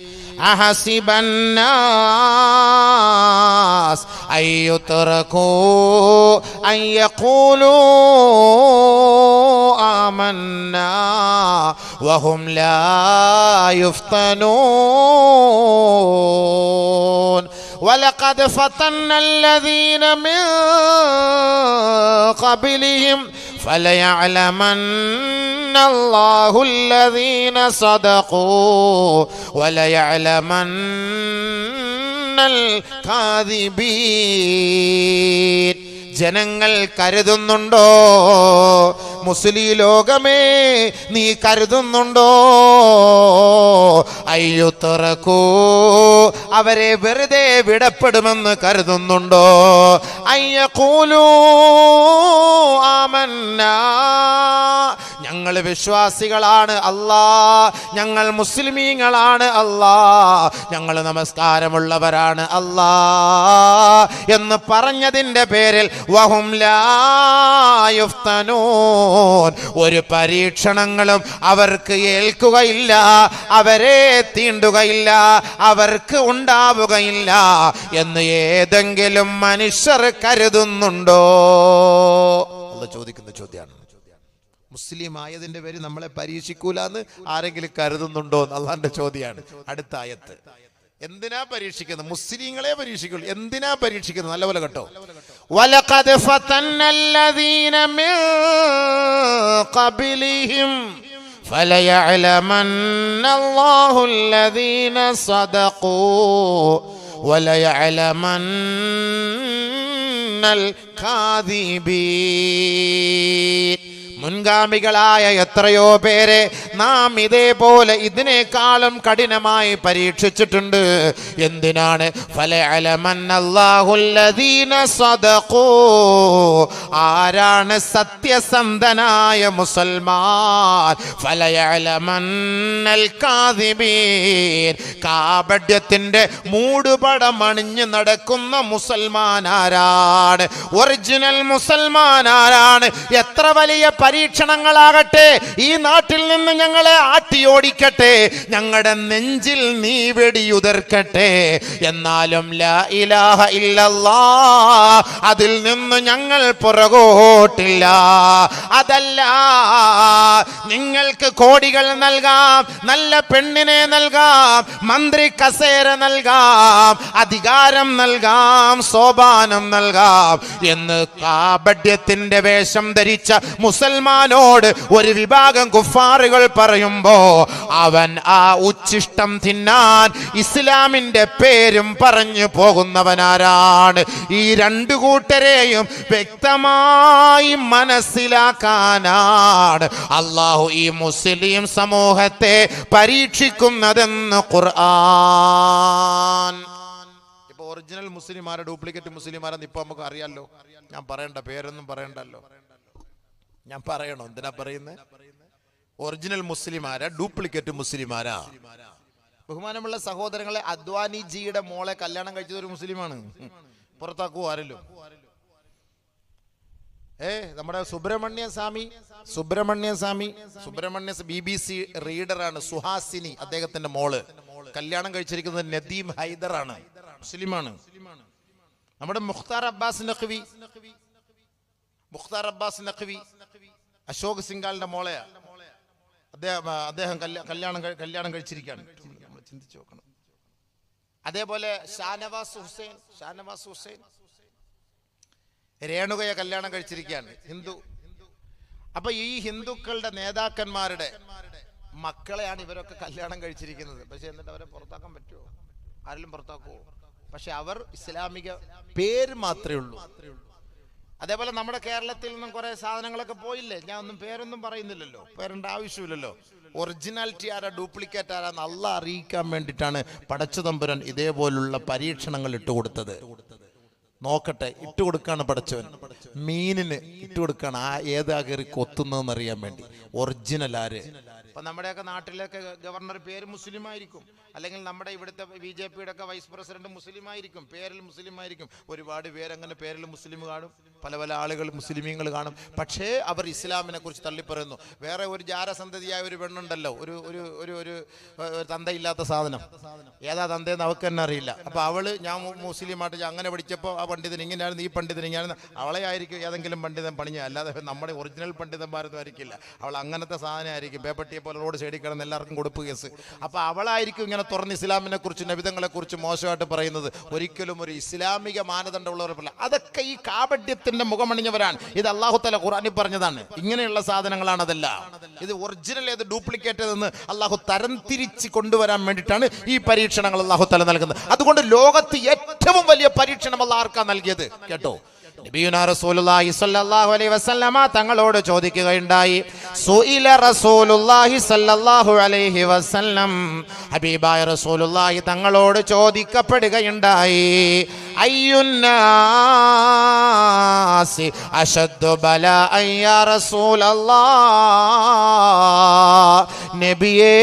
അഹസിബൻ നാസ് അയ്യുത്രകൂ അയ്യഖൂലൂ ആമന്നാ വഹും ലാ യുഫ്തനൂൻ. وَلَقَدْ فَتَنَّا الَّذِينَ مِنْ قَبْلِهِمْ فَلَيَعْلَمَنَّ اللَّهُ الَّذِينَ صَدَقُوا وَلَيَعْلَمَنَّ الْكَاذِبِينَ. ജനങ്ങൾ കരുതുന്നുണ്ടോ, മുസ്ലിം ലോകമേ നീ കരുതുന്നുണ്ടോ, അയ്യുത്തറക്കൂ അവരെ വെറുതെ വിടപ്പെടുമെന്ന് കരുതുന്നുണ്ടോ? അയ്യഖൂലൂ ആമന്നാ, ഞങ്ങൾ വിശ്വാസികളാണ് അല്ലാ, ഞങ്ങൾ മുസ്ലിമീങ്ങളാണ് അല്ലാ, ഞങ്ങൾ നമസ്കാരമുള്ളവരാണ് അല്ലാ എന്ന് പറഞ്ഞതിൻ്റെ പേരിൽ വഹും ലാ യുഫ്തനൂൻ, ഒരു പരീക്ഷണങ്ങളും അവർക്ക് ഏൽക്കുകയില്ല, അവരെ തീണ്ടുകയില്ല, അവർക്ക് ഉണ്ടാവുകയില്ല എന്ന് ഏതെങ്കിലും മനുഷ്യർ കരുതുന്നുണ്ടോ? അല്ലാഹു ചോദിക്കുന്ന ചോദ്യമാണ്. മുസ്ലിം ആയതിന്റെ പേര് നമ്മളെ പരീക്ഷിക്കൂലെന്ന് ആരെങ്കിലും കരുതുന്നുണ്ടോ എന്ന് അള്ളാന്റെ ചോദ്യമാണ്. അടുത്ത ആയത്ത്. എന്തിനാ പരീക്ഷിക്കുന്നത്? മുസ്ലിങ്ങളെ പരീക്ഷിക്കുള്ളൂ. എന്തിനാ പരീക്ഷിക്കുന്നത്? നല്ലപോലെ കേട്ടോ. വലഖദ് ഫതന്നല്ലദീന മിൻ ഖബ്ലിഹിം ഫലയഅലമന്നല്ലാഹുല്ലദീന സദഖൂ വലയഅലമന്നൽ കാദിബീൻ. മുൻഗാമികളായ എത്രയോ പേരെ നാം ഇതേപോലെ ഇതിനേക്കാളും കഠിനമായി പരീക്ഷിച്ചിട്ടുണ്ട്. എന്തിനാണ്? ഫലഅലമന്നല്ലാഹുല്ലദീന സദഖൂ, ആരാണ് സത്യസന്ധനായ മുസൽമാൻ, ഫലയഅലമന്നൽ കാദിബീൻ, കാപട്യത്തിന്റെ മൂടുപടം അണിഞ്ഞു നടക്കുന്ന മുസൽമാൻ ആരാണ്, ഒറിജിനൽ മുസൽമാൻ ആരാണ്. എത്ര വലിയ പരീക്ഷണങ്ങളാകട്ടെ ഈ നാട്ടിൽ നിന്ന് ഞങ്ങളെ ആട്ടിയോടിക്കട്ടെ, ഞങ്ങളുടെ നെഞ്ചിൽ നീ വെടിയുതിർക്കട്ടെ, എന്നാലും ലാ ഇലാഹ ഇല്ലല്ലാഹ് അതിൽ നിന്ന് ഞങ്ങൾ പുറകോട്ടില്ല. അതല്ല, നിങ്ങൾക്ക് കോടികൾ നൽകാം, നല്ല പെണ്ണിനെ നൽകാം, മന്ത്രി കസേര നൽകാം, അധികാരം നൽകാം, സോപാനം നൽകാം എന്ന് കാപട്യത്തിന്റെ വേഷം ധരിച്ച മുസൽമാനോട് ഒരു വിഭാഗം കുഫാറുകൾ പറയുമ്പോ അവൻ ആ ഉച്ഛിഷ്ടം തിന്നാൻ ഇസ്ലാമിന്റെ പേരും പറഞ്ഞു പോകുന്നവനാരാണ്? ഈ രണ്ടു കൂട്ടരെയും വ്യക്തമായി മനസ്സിലാക്കാനാണ് അല്ലാഹു ഈ മുസ്ലിം സമൂഹത്തെ പരീക്ഷിക്കുന്നതെന്ന് ഖുർആൻ. ഇപ്പൊ ഒറിജിനൽ മുസ്ലിമാരെ ഡ്യൂപ്ലിക്കേറ്റ് മുസ്ലിമാരെന്ന് ഇപ്പൊ നമുക്ക് അറിയാലോ. ഞാൻ പറയണ്ട, പേരൊന്നും പറയണ്ടല്ലോ. ഞാൻ പറയണോ? എന്തിനാ പറയുന്നത്? ഒറിജിനൽ മുസ്ലിമാരാ ഡ്യൂപ്ലിക്കേറ്റ് മുസ്ലിമാരാ? ബഹുമാനമുള്ള സഹോദരങ്ങളെ, അദ്വാനിജിയുടെ മോളെ കല്യാണം കഴിച്ചത് ഒരു മുസ്ലിമാണ്. പുറത്താക്കുവോ ആരല്ലോ? നമ്മുടെ സുബ്രഹ്മണ്യ സ്വാമി BBC റീഡറാണ്. സുഹാസിനി അദ്ദേഹത്തിന്റെ മോള് കല്യാണം കഴിച്ചിരിക്കുന്നത് നദീം ഹൈദറാണ്, മുസ്ലിമാണ്. നമ്മുടെ മുഖ്താർ അബ്ബാസ് നഖ്വി അശോക് സിംഗാളിന്റെ മോളെയാ. അദ്ദേഹം കല്യാണം കഴിച്ചിരിക്കുകയാണ്. നമ്മൾ ചിന്തിച്ചു നോക്കണം. അതേപോലെ ഷാനവാസ് ഹുസൈൻ രേണുകയെ കല്യാണം കഴിച്ചിരിക്കുകയാണ്, ഹിന്ദു. അപ്പൊ ഈ ഹിന്ദുക്കളുടെ നേതാക്കന്മാരുടെ മക്കളെയാണ് ഇവരൊക്കെ കല്യാണം കഴിച്ചിരിക്കുന്നത്. പക്ഷെ എന്നിട്ട് അവരെ പുറത്താക്കാൻ പറ്റുമോ? ആരെങ്കിലും പുറത്താക്കുമോ? പക്ഷെ അവർ ഇസ്ലാമിക പേര് മാത്രമേ ഉള്ളൂ. അതേപോലെ നമ്മുടെ കേരളത്തിൽ നിന്നും കുറെ സാധനങ്ങളൊക്കെ പോയില്ലേ? ഞാൻ ഒന്നും പേരൊന്നും പറയുന്നില്ലല്ലോ, പേരേണ്ട ആവശ്യമില്ലല്ലോ. ഒറിജിനാലിറ്റി ആരാ ഡ്യൂപ്ലിക്കേറ്റ് ആരാന്ന് അള്ളാഹ് അറിയിക്കാൻ വേണ്ടിയിട്ടാണ് പടച്ചതമ്പുരാൻ ഇതേപോലുള്ള പരീക്ഷണങ്ങൾ ഇട്ടുകൊടുത്തത്. നോക്കട്ടെ, ഇട്ടുകൊടുക്കാണ് പടച്ചവൻ. മീനിന് ഇട്ടുകൊടുക്കാണ് ഏതാ കയറി കൊത്തുന്നതെന്ന് അറിയാൻ വേണ്ടി. ഒറിജിനൽ ആര്? ഇപ്പൊ നമ്മുടെയൊക്കെ നാട്ടിലൊക്കെ ഗവർണർ പേര് മുസ്ലിം ആയിരിക്കും, അല്ലെങ്കിൽ നമ്മുടെ ഇവിടുത്തെ BJPയുടെ ഒക്കെ വൈസ് പ്രസിഡന്റ് മുസ്ലിം ആയിരിക്കും, പേരിൽ മുസ്ലിം ആയിരിക്കും. ഒരുപാട് പേരങ്ങനെ പേരിൽ മുസ്ലിം കാണും, പല ആളുകൾ മുസ്ലിമീങ്ങൾ കാണും. പക്ഷേ അവർ ഇസ്ലാമിനെ കുറിച്ച് തള്ളിപ്പറയുന്നു. വേറെ ഒരു ജാരസന്തതിയായ ഒരു പെണ്ണുണ്ടല്ലോ, ഒരു ഒരു ഒരു തന്തയില്ലാത്ത സാധനം. ഏതാ തന്തയെന്ന് അവൾക്ക് തന്നെ അറിയില്ല. അപ്പൊ അവള് ഞാൻ മുസ്ലിമായിട്ട് അങ്ങനെ പഠിച്ചപ്പോൾ ആ പണ്ഡിതൻ ഇങ്ങനെയായിരുന്നു, ഈ പണ്ഡിതൻ ഇങ്ങനെയായിരുന്നു. അവളെ ആയിരിക്കും ഏതെങ്കിലും പണ്ഡിതൻ പണിഞ്ഞ, അല്ലാതെ നമ്മുടെ ഒറിജിനൽ പണ്ഡിതന്മാരൊന്നും ആയിരിക്കില്ല. അവൾ അങ്ങനത്തെ സാധനം ആയിരിക്കും. പേപ്പട്ടിയെ പോലെ റോഡ് സൈഡിൽ കിടന്ന് എല്ലാവർക്കും കൊടുപ്പ് കേസ്. അപ്പൊ അവളായിരിക്കും ഇങ്ങനെ തുറന്ന് ഇസ്ലാമിനെ കുറിച്ച് നബിതങ്ങളെ കുറിച്ച് മോശമായിട്ട് പറയുന്നത്. ഒരിക്കലും ഒരു ഇസ്ലാമിക മാനദണ്ഡമുള്ളവർ പറയില്ല. അതൊക്കെ ഈ കാപട്യത്തിന്റെ മുഖമണിഞ്ഞവരാണ്. ഇത് അല്ലാഹു തആല ഖുർആനിൽ പറഞ്ഞതാണ്. ഇങ്ങനെയുള്ള സാധനങ്ങളാണ് അതെല്ലാം. ഇത് ഒറിജിനൽ ഏത് ഡ്യൂപ്ലിക്കേറ്റ് എന്ന് അല്ലാഹു തരംതിരിച്ച് കൊണ്ടുവരാൻ വേണ്ടിയിട്ടാണ് ഈ പരീക്ഷണങ്ങൾ അല്ലാഹു തആല നൽകുന്നത്. അതുകൊണ്ട് ലോകത്ത് ഏറ്റവും വലിയ പരീക്ഷണം അല്ലാഹു ആർക്കാ നൽകിയത് കേട്ടോ? നബിയുനാ റസൂലുള്ളാഹി സ്വല്ലല്ലാഹു അലൈഹി വസല്ലമ തങ്ങളോട് ചോദിക്കുകയുണ്ടായി. സുഇല റസൂലുള്ളാഹി സ്വല്ലല്ലാഹു അലൈഹി വസല്ലം, ഹബീബായ റസൂലുള്ളാഹി തങ്ങളോട് ചോദിക്കപ്പെടുകയുണ്ടായി. അയ്യുന്നാസി അശദ്ദു ബലാഅൻ യാ റസൂലല്ലാഹ്, നബിയേ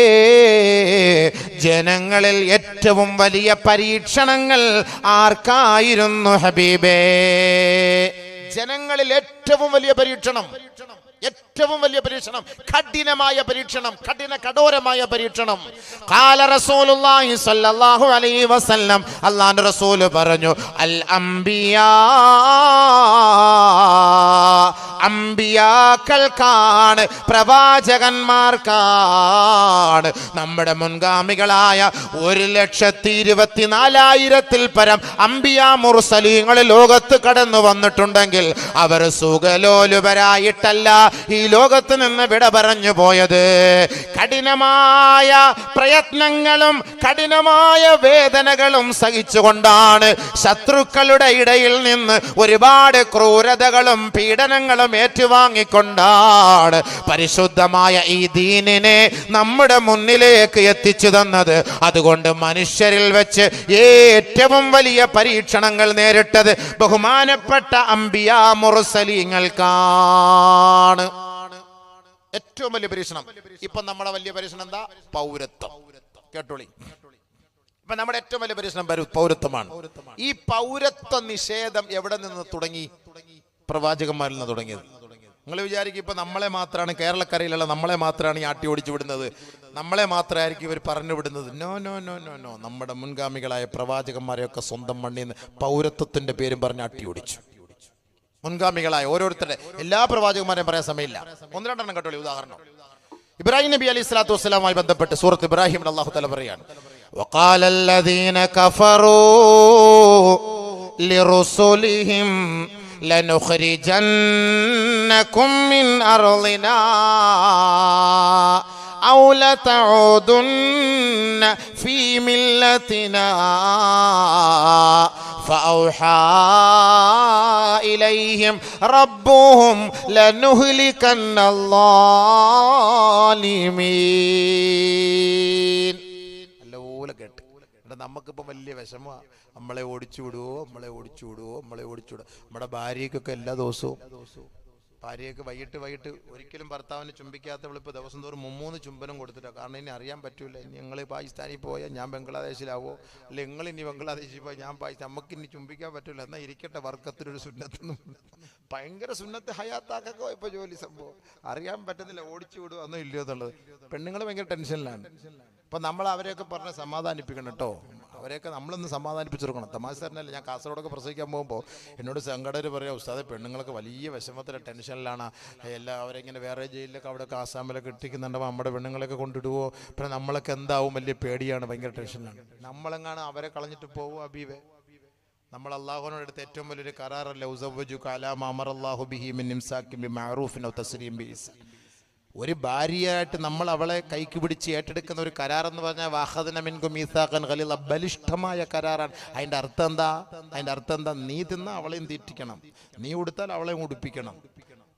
ജനങ്ങളിൽ ഏറ്റവും വലിയ പരീക്ഷണങ്ങൾ ആർക്കായിരുന്നു ഹബീബേ? ജനങ്ങളിൽ ഏറ്റവും വലിയ പരീക്ഷണം, കഠിനമായ പരീക്ഷണം, കഠോരമായ പരീക്ഷണം. ഖാല റസൂലുള്ളാഹി സ്വല്ലല്ലാഹു അലൈഹി വസല്ലം, അല്ലാഹുവിന്റെ റസൂൽ പറഞ്ഞു, അൽ അംബിയാ, അംബിയാക്കൾക്കാണ്, പ്രവാചകന്മാർക്കാണ്. നമ്മുടെ മുൻഗാമികളായ 1,24,000-ൽ പരം അംബിയാ മുർസലീങ്ങൾ ലോകത്ത് കടന്നു വന്നിട്ടുണ്ടെങ്കിൽ അവർ സുഖലോലുപരായിട്ടല്ല ഈ ലോകത്ത് നിന്ന് വിട പറഞ്ഞു പോയത്. കഠിനമായ പ്രയത്നങ്ങളും കഠിനമായ വേദനകളും സഹിച്ചുകൊണ്ടാണ് ശത്രുക്കളുടെ ഇടയിൽ നിന്ന് ഒരുപാട് ക്രൂരതകളും പീഡനങ്ങളും പീഡനങ്ങളും ഏറ്റുവാങ്ങിക്കൊണ്ടാണ് പരിശുദ്ധമായ ഈ ദീനിനെ നമ്മുടെ മുന്നിലേക്ക് എത്തിച്ചു തന്നത്. അതുകൊണ്ട് മനുഷ്യരിൽ വെച്ച് ഏറ്റവും വലിയ പരീക്ഷണങ്ങൾ നേരിട്ടത് ബഹുമാനപ്പെട്ട അംബിയാ മുർസലീങ്ങൾക്കാണ്. ഏറ്റവും വലിയ പരീക്ഷണം. ഇപ്പൊ നമ്മുടെ വലിയ പരീക്ഷണം എന്താ? പൗരത്വം. കേട്ടോളി, ഇപ്പൊ നമ്മുടെ ഏറ്റവും വലിയ പരീക്ഷണം പൗരത്വമാണ്. ഈ പൗരത്വ നിഷേധം എവിടെ നിന്ന് തുടങ്ങി? പ്രവാചകന്മാരിൽ നിന്ന് തുടങ്ങിയത്. നിങ്ങൾ വിചാരിക്കും ഇപ്പൊ നമ്മളെ മാത്രമാണ്, കേരളക്കരയിലുള്ള നമ്മളെ മാത്രമാണ് ഈ ആട്ടി ഓടിച്ചു വിടുന്നത്, നമ്മളെ മാത്രമായിരിക്കും ഇവർ പറഞ്ഞു വിടുന്നത്. No no no no no. നമ്മുടെ മുൻഗാമികളായ പ്രവാചകന്മാരെയൊക്കെ സ്വന്തം മണ്ണിൽ നിന്ന് പൗരത്വത്തിന്റെ പേരും പറഞ്ഞ് ആട്ടി ഓടിച്ചു. മുൻഗാമികളായ ഓരോരുത്തരുടെ എല്ലാ പ്രവാചകന്മാരെയും പറയാൻ സമയമില്ല. ഒന്ന് രണ്ടെണ്ണം കേട്ടോളി. ഉദാഹരണം, ഇബ്രാഹിം നബി അലൈഹി സ്വലാത്തു വസ്സലാമുമായി ബന്ധപ്പെട്ട് സൂറത്ത് ഇബ്രാഹിം അല്ലാഹു തആല പറയാണ്, وقال الذين كفروا لرسلهم لنخرجنكم من أرضنا أو لتعودن في ملتنا فأوحى إليهم ربهم لنهلكن الظالمين. നമുക്കിപ്പോൾ വലിയ വിഷമമാണ്. നമ്മളെ ഓടിച്ചു വിടുവോ, നമ്മുടെ ഭാര്യയ്ക്കൊക്കെ എല്ലാ ദിവസവും ഭാര്യയൊക്കെ വൈകിട്ട് ഒരിക്കലും ഭർത്താവിനെ ചുംബിക്കാത്തവളിപ്പോൾ ദിവസം തോറും 3 ചുംബനം കൊടുത്തിട്ടാണ്. കാരണം ഇനി അറിയാൻ പറ്റൂല, നിങ്ങൾ പാകിസ്ഥാനിൽ പോയാൽ ഞാൻ ബംഗ്ലാദേശിലാവോ, അല്ലെ നിങ്ങൾ ഇനി ബംഗ്ലാദേശിൽ പോയാൽ ഞാൻ നമുക്കിനി ചുംബിക്കാൻ പറ്റൂല. എന്നാൽ ഇരിക്കട്ടെ, വർക്കത്തിനൊരു സുന്നത്തൊന്നും ഭയങ്കര സുന്നത്ത് ഹയാത്താക്കൊക്കെ ഇപ്പോൾ ജോലി സംഭവം അറിയാൻ പറ്റുന്നില്ല, ഓടിച്ചു വിടുക ഒന്നും ഇല്ലയോ എന്നുള്ളത്. പെണ്ണുങ്ങൾ ഭയങ്കര ടെൻഷനിലാണ്. അപ്പം നമ്മൾ അവരെയൊക്കെ പറഞ്ഞ് സമാധാനിപ്പിക്കണം കേട്ടോ. അവരെയൊക്കെ നമ്മളൊന്ന് സമാധാനിപ്പിച്ചെടുക്കണം. തമാശ തന്നെയല്ല. ഞാൻ കാസർഗോഡൊക്കെ പ്രസവിക്കാൻ പോകുമ്പോൾ എന്നോട് സംഘടകർ പറയാം, ഉസ്താദെ പെണ്ണുങ്ങളൊക്കെ വലിയ വിഷമത്തിലെ ടെൻഷനിലാണ്, എല്ലാവരും ഇങ്ങനെ വേറെ ജയിലിലൊക്കെ അവിടെയൊക്കെ ആസാമിലൊക്കെ ഇട്ടിക്കുന്നുണ്ടാവും, നമ്മുടെ പെണ്ണുങ്ങളൊക്കെ കൊണ്ടിടുവോ, പിന്നെ നമ്മളൊക്കെ എന്താവും, വലിയ പേടിയാണ്, ഭയങ്കര ടെൻഷനിലാണ്. നമ്മളെങ്ങാണ് അവരെ കളഞ്ഞിട്ട് പോവോ അബീബെ? നമ്മൾ അള്ളാഹുവിനോട് എടുത്ത ഏറ്റവും വലിയൊരു കരാറല്ല ഉസവ്വജുക അലാ മാ അമറല്ലാഹു ബിഹി മിൻ ഇംസാകിൻ ബിമഅറൂഫിൻ ഔ തസ്രീം ബിഇഹ്സാൻ. ഒരു ഭാര്യയായിട്ട് നമ്മൾ അവളെ കൈക്ക് പിടിച്ച് ഏറ്റെടുക്കുന്ന ഒരു കരാറെന്ന് പറഞ്ഞാൽ വാഖദ്ന മിൻകും മീസാഖൻ ഖലീല, ബലിഷ്ഠമായ കരാറാണ്. അതിൻ്റെ അർത്ഥം എന്താ? നീ തിന്ന അവളെയും തീറ്റിക്കണം, നീ ഉടുത്താൽ അവളെയും ഉടുപ്പിക്കണം,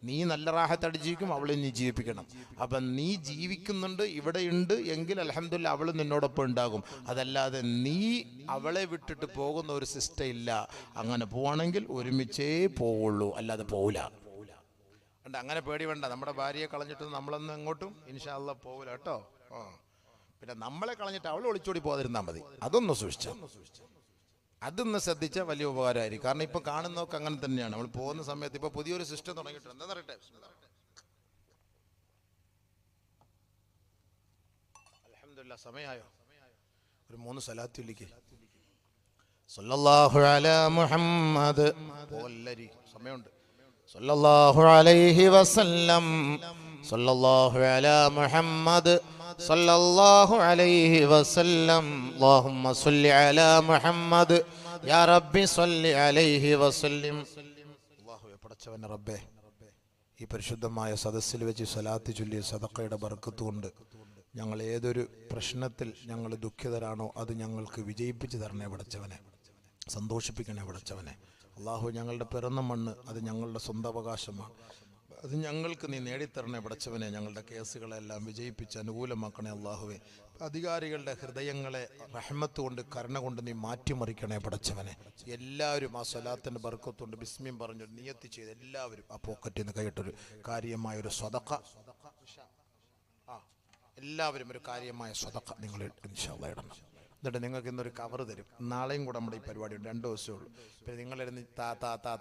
നീ നല്ല റാഹത്തടി ജീവിക്കും, അവളെയും നീ ജീവിപ്പിക്കണം. അപ്പം നീ ജീവിക്കുന്നുണ്ട്, ഇവിടെയുണ്ട് എങ്കിൽ അൽഹംദുലില്ലാ അവൾ നിന്നോടൊപ്പം ഉണ്ടാകും. അതല്ലാതെ നീ അവളെ വിട്ടിട്ട് പോകുന്ന ഒരു സിസ്റ്റം ഇല്ല. അങ്ങനെ പോവാണെങ്കിൽ ഒരുമിച്ചേ പോവുള്ളൂ, അല്ലാതെ പോവില്ല. അങ്ങനെ പേടി വേണ്ട. നമ്മുടെ ഭാര്യയെ കളഞ്ഞിട്ട് നമ്മളൊന്നും എങ്ങോട്ടും ഇൻഷാ അല്ലാഹ് പോവില്ല കേട്ടോ. പിന്നെ നമ്മളെ കളഞ്ഞിട്ട് അവൾ ഒളിച്ചോടി പോകാതിരുന്നാൽ മതി. അതൊന്ന് സൂക്ഷിച്ചാൽ, അതൊന്ന് ശ്രദ്ധിച്ചാൽ വലിയ ഉപകാരമായിരിക്കും. കാരണം ഇപ്പൊ കാണുന്നതൊക്കെ അങ്ങനെ തന്നെയാണ്. നമ്മൾ പോകുന്ന സമയത്ത് ഇപ്പൊ പുതിയൊരു സിസ്റ്റം തുടങ്ങിയിട്ടുണ്ട്. എന്താ പറയട്ടെ? അൽഹംദുലില്ലാഹ് സമയമായോ? ഒരു 3 സ്വലാത്ത് ചൊല്ലിക്ക്. സല്ലല്ലാഹു അലാ മുഹമ്മദ്. പോലരി സമയമുണ്ട്. സല്ലല്ലാഹു അലൈഹി വസല്ലം, സല്ലല്ലാഹു അലാ മുഹമ്മദ്, സല്ലല്ലാഹു അലൈഹി വസല്ലം. അല്ലാഹുമ്മ സ്വല്ലി അലാ മുഹമ്മദ് യാ റബ്ബി സ്വല്ലി അലൈഹി വസല്ലം. അല്ലാഹുവേ പടച്ചവനെ റബ്ബേ, ഈ പരിശുദ്ധമായ സദസ്സിൽ വെച്ച് സ്വലാത്ത് ചൊല്ലിയ സദഖയുടെ ബർക്കത്ത് കൊണ്ട് ഞങ്ങൾ ഏതൊരു പ്രശ്നത്തിൽ ഞങ്ങൾ ദുഃഖിതരാണോ അത് ഞങ്ങൾക്ക് വിജയിപ്പിച്ച് തരണേ പടച്ചവനെ, സന്തോഷിപ്പിക്കണേ പടച്ചവനെ. അള്ളാഹു ഞങ്ങളുടെ പിറന്ന മണ്ണ് അത് ഞങ്ങളുടെ സ്വന്തം അവകാശമാണ്, അത് ഞങ്ങൾക്ക് നീ നേടിത്തരണേ പടച്ചവനെ. ഞങ്ങളുടെ കേസുകളെല്ലാം വിജയിപ്പിച്ച് അനുകൂലമാക്കണേ അള്ളാഹുവെ. അധികാരികളുടെ ഹൃദയങ്ങളെ റഹ്മത്ത് കൊണ്ട് കരുണ കൊണ്ട് നീ മാറ്റിമറിക്കണേ പടച്ചവനെ. എല്ലാവരും ആ സ്വലാത്തിൻ്റെ ബർക്കത്തുകൊണ്ട് ബിസ്മിയും പറഞ്ഞു നിയത്ത് ചെയ്ത് എല്ലാവരും ആ പോക്കറ്റിൽ നിന്ന് കൈയിട്ടൊരു കാര്യമായൊരു സ്വതക്ക, എല്ലാവരും ഒരു കാര്യമായ സ്വതക്ക നിങ്ങൾ ഇൻഷാ അല്ലാഹ് ഇടണം. എന്നിട്ട് നിങ്ങൾക്ക് ഇന്നൊരു കവർ തരും. നാളെയും കൂടെ നമ്മുടെ ഈ പരിപാടിയുണ്ട്, 2 ദിവസമേ ഉള്ളൂ. പിന്നെ നിങ്ങളിരുന്ന്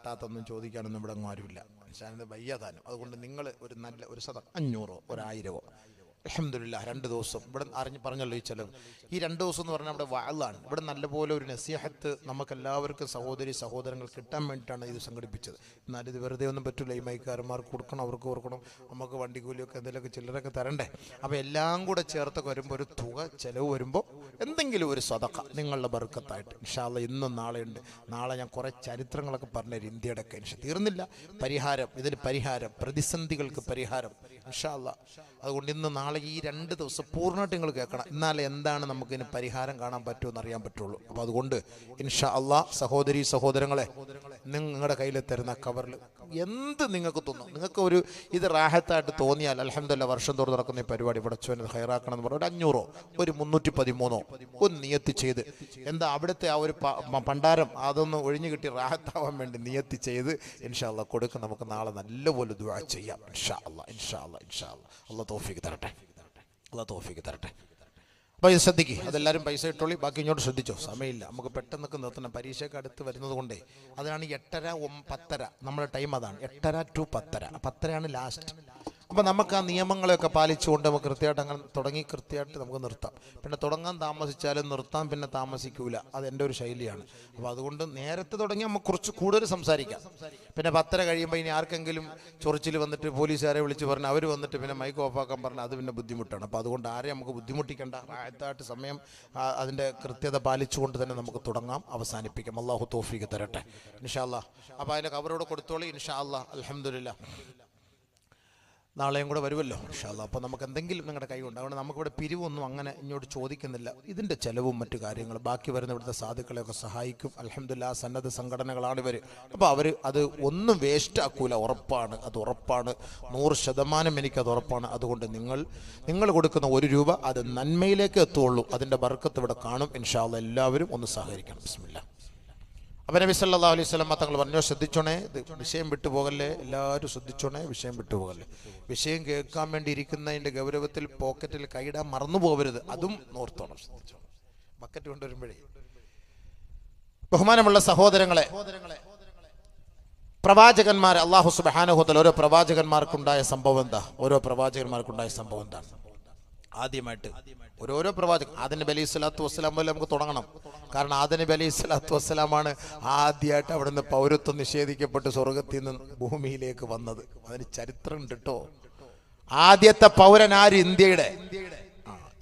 താത്തൊന്നും ചോദിക്കാനൊന്നും ഇവിടെ അങ്ങ് ആരുമില്ല. മനുഷ്യനത് വയ്യാതാനും. അതുകൊണ്ട് നിങ്ങൾ ഒരു നല്ല ഒരു 500 ഒരു 1000 അൽഹംദുലില്ലാഹ് 2 ദിവസം ഇവിടെ പറഞ്ഞല്ലോ ഈ ചെലവ്. ഈ 2 ദിവസം എന്ന് പറഞ്ഞാൽ ഇവിടെ വഅളാണ്. ഇവിടെ നല്ലപോലെ ഒരു നസീഹത്ത് നമുക്കെല്ലാവർക്കും സഹോദരങ്ങൾ കിട്ടാൻ വേണ്ടിയിട്ടാണ് ഇത് സംഘടിപ്പിച്ചത്. എന്നാലും ഇത് വെറുതെ ഒന്നും പറ്റില്ല. ഈ മൈക്കാരന്മാർക്ക് കൊടുക്കണം, അവർക്ക് കൊടുക്കണം, നമുക്ക് വണ്ടി കൂലിയൊക്കെ എന്തെങ്കിലുമൊക്കെ ചില്ലറൊക്കെ തരണ്ടേ. അപ്പോൾ എല്ലാം കൂടെ ചേർത്തൊക്കെ വരുമ്പോൾ ഒരു തുക ചിലവ് വരുമ്പോൾ എന്തെങ്കിലും ഒരു സദഖ നിങ്ങളുടെ ബർക്കത്തായിട്ട് ഇൻഷാ അല്ലാഹ് ഇന്നും നാളെയുണ്ട്. നാളെ ഞാൻ കുറേ ചരിത്രങ്ങളൊക്കെ പറഞ്ഞുതരും ഇന്ത്യയുടെ ഒക്കെ. തീർന്നില്ല പരിഹാരം, ഇതിന് പരിഹാരം, പ്രതിസന്ധികൾക്ക് പരിഹാരം ഇൻഷാ അല്ലാഹ്. അതുകൊണ്ട് ഇന്ന് നാളെ നാളെ ഈ 2 ദിവസം പൂർണ്ണമായിട്ട് നിങ്ങൾ കേൾക്കണം. എന്നാലേ എന്താണ് നമുക്കിതിന് പരിഹാരം കാണാൻ പറ്റുമെന്ന് അറിയാൻ പറ്റുള്ളൂ. അപ്പോൾ അതുകൊണ്ട് ഇൻഷാ അള്ളാ സഹോദരി സഹോദരങ്ങളെ, നിങ്ങളുടെ കയ്യിൽ തരുന്ന കവറിൽ എന്ത് നിങ്ങൾക്ക് തോന്നും, നിങ്ങൾക്ക് ഒരു ഇത് റാഹത്തായിട്ട് തോന്നിയാൽ അൽഹംദുലില്ലാ വർഷം തോറും നടക്കുന്ന ഈ പരിപാടി പടച്ചവനെ ഹൈറാക്കണം എന്ന് പറഞ്ഞാൽ ഒരു 500 ഒരു 313 ഒന്ന് നിയത്തി ചെയ്ത് എന്താ അവിടുത്തെ ആ ഒരു പണ്ടാരം അതൊന്ന് ഒഴിഞ്ഞു കിട്ടി റാഹത്താവാൻ വേണ്ടി നിയത്തി ചെയ്ത് ഇൻഷാ അള്ളാ കൊടുക്കുക. നമുക്ക് നാളെ നല്ലപോലെ ദുആ ചെയ്യാം ഇൻഷാ അള്ളാ. ഇൻഷാ അള്ളാ ഇൻഷാ അള്ളാ. അള്ളാഹ് തൗഫീഖ് തരട്ടെ, അള്ളാഹ് തൗഫീഖ് തരട്ടെ. അപ്പോൾ ഇത് ശ്രദ്ധിക്കുക, അതെല്ലാവരും പൈസ ഇട്ടോളി, ബാക്കി ഇങ്ങോട്ട് ശ്രദ്ധിച്ചോ. സമയമില്ല, നമുക്ക് പെട്ടെന്നൊക്കെ നിർത്തണം, പരീക്ഷയ്ക്ക് അടുത്ത് വരുന്നത് കൊണ്ടേ. അതാണ് 8:30 10:30 നമ്മുടെ ടൈം അതാണ്, 8:30 to 10:30. 10:30 ലാസ്റ്റ്. അപ്പോൾ നമുക്ക് ആ നിയമങ്ങളെയൊക്കെ പാലിച്ചുകൊണ്ട് നമുക്ക് കൃത്യമായിട്ട് അങ്ങനെ തുടങ്ങി കൃത്യമായിട്ട് നമുക്ക് നിർത്താം. പിന്നെ തുടങ്ങാൻ താമസിച്ചാലും നിർത്താൻ പിന്നെ താമസിക്കൂല, അത് എൻ്റെ ഒരു ശൈലിയാണ്. അപ്പോൾ അതുകൊണ്ട് നേരത്തെ തുടങ്ങി നമുക്ക് കുറച്ച് കൂടുതൽ സംസാരിക്കാം. പിന്നെ 10:30 കഴിയുമ്പോൾ ഇനി ആർക്കെങ്കിലും ചൊറിച്ചിൽ വന്നിട്ട് പോലീസുകാരെ വിളിച്ച് പറഞ്ഞ് അവർ വന്നിട്ട് പിന്നെ മൈക്ക് ഓഫാക്കാൻ പറഞ്ഞാൽ അത് പിന്നെ ബുദ്ധിമുട്ടാണ്. അപ്പോൾ അതുകൊണ്ട് ആരെയും നമുക്ക് ബുദ്ധിമുട്ടിക്കേണ്ട, ആയത്തായിട്ട് സമയം അതിൻ്റെ കൃത്യത പാലിച്ചുകൊണ്ട് തന്നെ നമുക്ക് തുടങ്ങാം, അവസാനിപ്പിക്കാം. അള്ളാഹു തൗഫീഖ് തരട്ടെ ഇൻഷാ അല്ലാ. അപ്പോൾ അതിൻ്റെ കവറോട് കൊടുത്തോളി ഇൻഷാ അല്ലാ. അൽഹംദുലില്ലാ നാളെയും കൂടെ വരുമല്ലോ ഇൻഷാ അല്ലാ. അപ്പോൾ നമുക്ക് എന്തെങ്കിലും നിങ്ങളുടെ കൈ ഉണ്ട്, അതുകൊണ്ട് നമുക്കിവിടെ പിരിവൊന്നും അങ്ങനെ ഇങ്ങോട്ട് ചോദിക്കുന്നില്ല. ഇതിൻ്റെ ചിലവും മറ്റു കാര്യങ്ങൾ ബാക്കി വരുന്ന ഇവിടുത്തെ സാധുക്കളെയൊക്കെ സഹായിക്കും. അൽഹംദുലില്ലാ സന്നദ്ധ സംഘടനകളാണ് ഇവർ. അപ്പോൾ അവർ അത് ഒന്നും വേസ്റ്റ് ആക്കൂല, ഉറപ്പാണ്, അത് ഉറപ്പാണ്, 100% എനിക്കത് ഉറപ്പാണ്. അതുകൊണ്ട് നിങ്ങൾ കൊടുക്കുന്ന 1 രൂപ അത് നന്മയിലേക്ക് എത്തുള്ളൂ, അതിൻ്റെ ബർക്കത്ത് ഇവിടെ കാണും ഇൻഷാ അല്ലാ. എല്ലാവരും ഒന്ന് സഹകരിക്കണം. ബിസ്മില്ലാ. അപ്പോൾ നബി സല്ലല്ലാഹു അലൈഹി വസല്ലം തങ്ങൾ പറഞ്ഞു, ശ്രദ്ധിച്ചോണേ, ഇത് വിഷയം വിട്ടുപോകല്ലേ, എല്ലാവരും ശ്രദ്ധിച്ചോണേ, വിഷയം വിട്ടുപോകല്ലേ. വിഷയം കേൾക്കാൻ വേണ്ടി ഇരിക്കുന്നതിൻ്റെ ഗൗരവത്തിൽ പോക്കറ്റിൽ കൈയിടാൻ മറന്നു പോകരുത്, അതും നോർത്തോണം. ശ്രദ്ധിച്ചോണം, ബക്കറ്റ് കൊണ്ടുവരുമ്പോഴേ. ബഹുമാനമുള്ള സഹോദരങ്ങളെ, പ്രവാചകന്മാർ അല്ലാഹു സുബ്ഹാനഹു വ തആല ഓരോ പ്രവാചകന്മാർക്കുണ്ടായ സംഭവം എന്താ? എന്താണ്? ആദ്യമായിട്ട് ഓരോരോ പ്രവാചകൻ ആദം നബി അലൈഹി സ്വലാത്തു വസ്സലാം മുതൽ നമുക്ക് തുടങ്ങണം. കാരണം ആദം നബി അലൈഹി സ്വലാത്തു വസ്സലാമാണ് ആദ്യമായിട്ട് അവിടുന്ന് പൗരത്വം നിഷേധിക്കപ്പെട്ട് സ്വർഗത്തിൽ നിന്ന് ഭൂമിയിലേക്ക് വന്നത്. അതിന് ചരിത്രം ഉണ്ട് കേട്ടോ. ആദ്യത്തെ പൗരൻ ആര്? ഇന്ത്യയുടെ.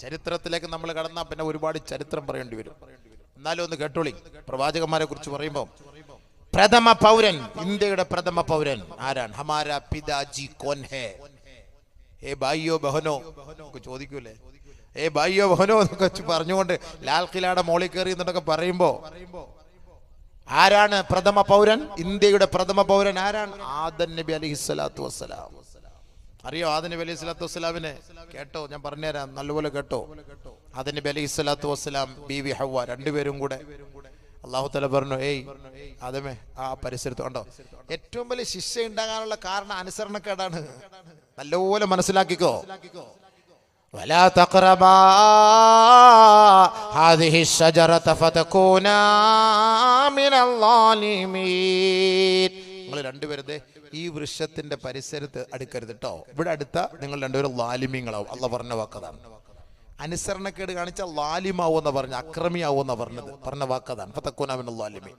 ചരിത്രത്തിലേക്ക് നമ്മൾ കടന്നാൽ പിന്നെ ഒരുപാട് ചരിത്രം പറയേണ്ടി വരും. എന്നാലും ഒന്ന് കേട്ടോളി, പ്രവാചകന്മാരെ കുറിച്ച് പറയുമ്പോൾ പ്രഥമ പൗരൻ, ഇന്ത്യയുടെ പ്രഥമ പൗരൻ ആരാണ്? ഹമാരാ പിതാജി കോൻ ഹേ? ഏ ഭായിയോ ബഹനോ ഒക്കെ ചോദിക്കൂലേ, ഏ ഭായിയോ ബഹനോ എന്നൊക്കെ പറഞ്ഞുകൊണ്ട് ലാൽ ഖിലയുടെ മോളിൽ കയറി എന്നൊക്കെ പറയുമ്പോ ആരാണ് പ്രഥമ പൗരൻ? ഇന്ത്യയുടെ പ്രഥമ പൗരൻ ആരാണ്? ആദം നബി അലൈഹി സ്വലാത്തു വസ്സലാം. അറിയോ ആദം നബി അലൈഹി സ്വലാത്തു വസ്സലാമിനെ? കേട്ടോ, ഞാൻ പറഞ്ഞുതരാം, നല്ലപോലെ കേട്ടോ. ആദം നബി അലൈഹി സ്വലാത്തു വസ്സലാം, ബീവി ഹവ്വ, രണ്ടുപേരും കൂടെ അല്ലാഹു തആല പറഞ്ഞു, ഏയ് ആദമേ, ആ പരിസരത്ത് കണ്ടോ, ഏറ്റവും വലിയ ശിക്ഷ ഉണ്ടാകാനുള്ള കാരണം അനുസരണക്കേടാണ്. നല്ലപോലെ മനസ്സിലാക്കിക്കോ. വലാ തഖറബാ ഹാദിഹി ശജറത ഫതകൂനാ മിനൽ ളാലിമീൻ. നിങ്ങൾ രണ്ടുപേരും ഈ വൃക്ഷത്തിന്റെ പരിസരത്ത് അടുക്കരുത് കേട്ടോ. ഇവിടെ അടുത്ത നിങ്ങൾ രണ്ടുപേരും ലാലിമീങ്ങളാവും. അള്ളാഹ് പറഞ്ഞ വാക്കതാണ്. അനുസരണക്കേട് കാണിച്ചാൽ ലാലിമാവെന്ന പറഞ്ഞ, അക്രമിയാവെന്ന പറഞ്ഞ വാക്കതാണ്. ഫതകൂനാ മിനൽ ളാലിമീൻ.